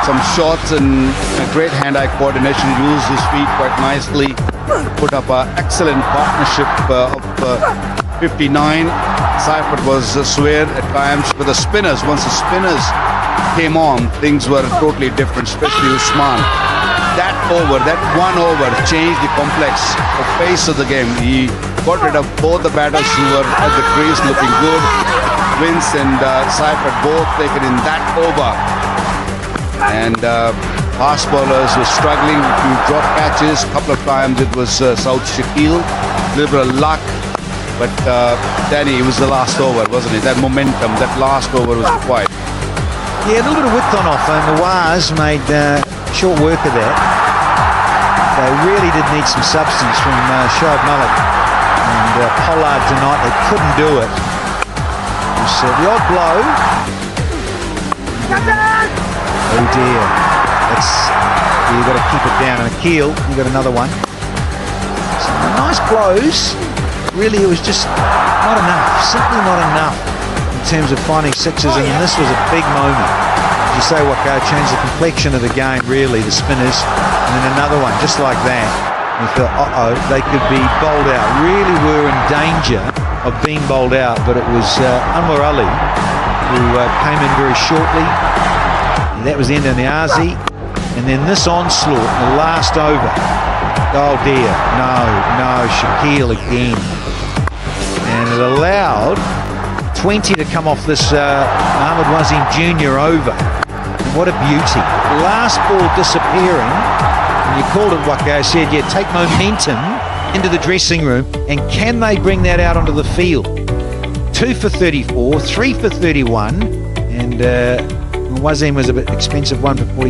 some shots and great hand-eye coordination, used his feet quite nicely, put up an excellent partnership of 59. Seifert was swayed at times for the spinners. Once the spinners came on, things were totally different, especially Usman. That one over changed the complex of pace of the game. He got rid of both the batters who were at the crease looking good. Vince and Seifert both taken in that over. And fast bowlers were struggling to drop catches. A couple of times it was South Shakil. A little bit of luck. But Danny, it was the last over, wasn't it? That momentum, that last over was quite. Yeah, a little bit of width on offer, and Nawaz made short work of that. They really did need some substance from Shoaib Malik and Pollard tonight. They couldn't do it. It was the odd blow. Oh dear. You've got to keep it down. And Akil, you've got another one. So nice blows. Really, it was just not enough. Simply not enough in terms of finding sixes. And this was a big moment. As you say, Waka, changed the complexion of the game, really, the spinners. And then another one, just like that. We thought, they could be bowled out. Really were in danger of being bowled out. But it was Anwar Ali who came in very shortly. And that was the end of Niazi. And then this onslaught, the last over. Oh dear, no, Shakil again. And it allowed 20 to come off this Ahmed Wazim Jr. over. And what a beauty. Last ball disappearing. And you called it, Waka said, yeah, take momentum into the dressing room. And can they bring that out onto the field? 2 for 34, 3 for 31. And Wazim was a bit expensive, 1 for 40.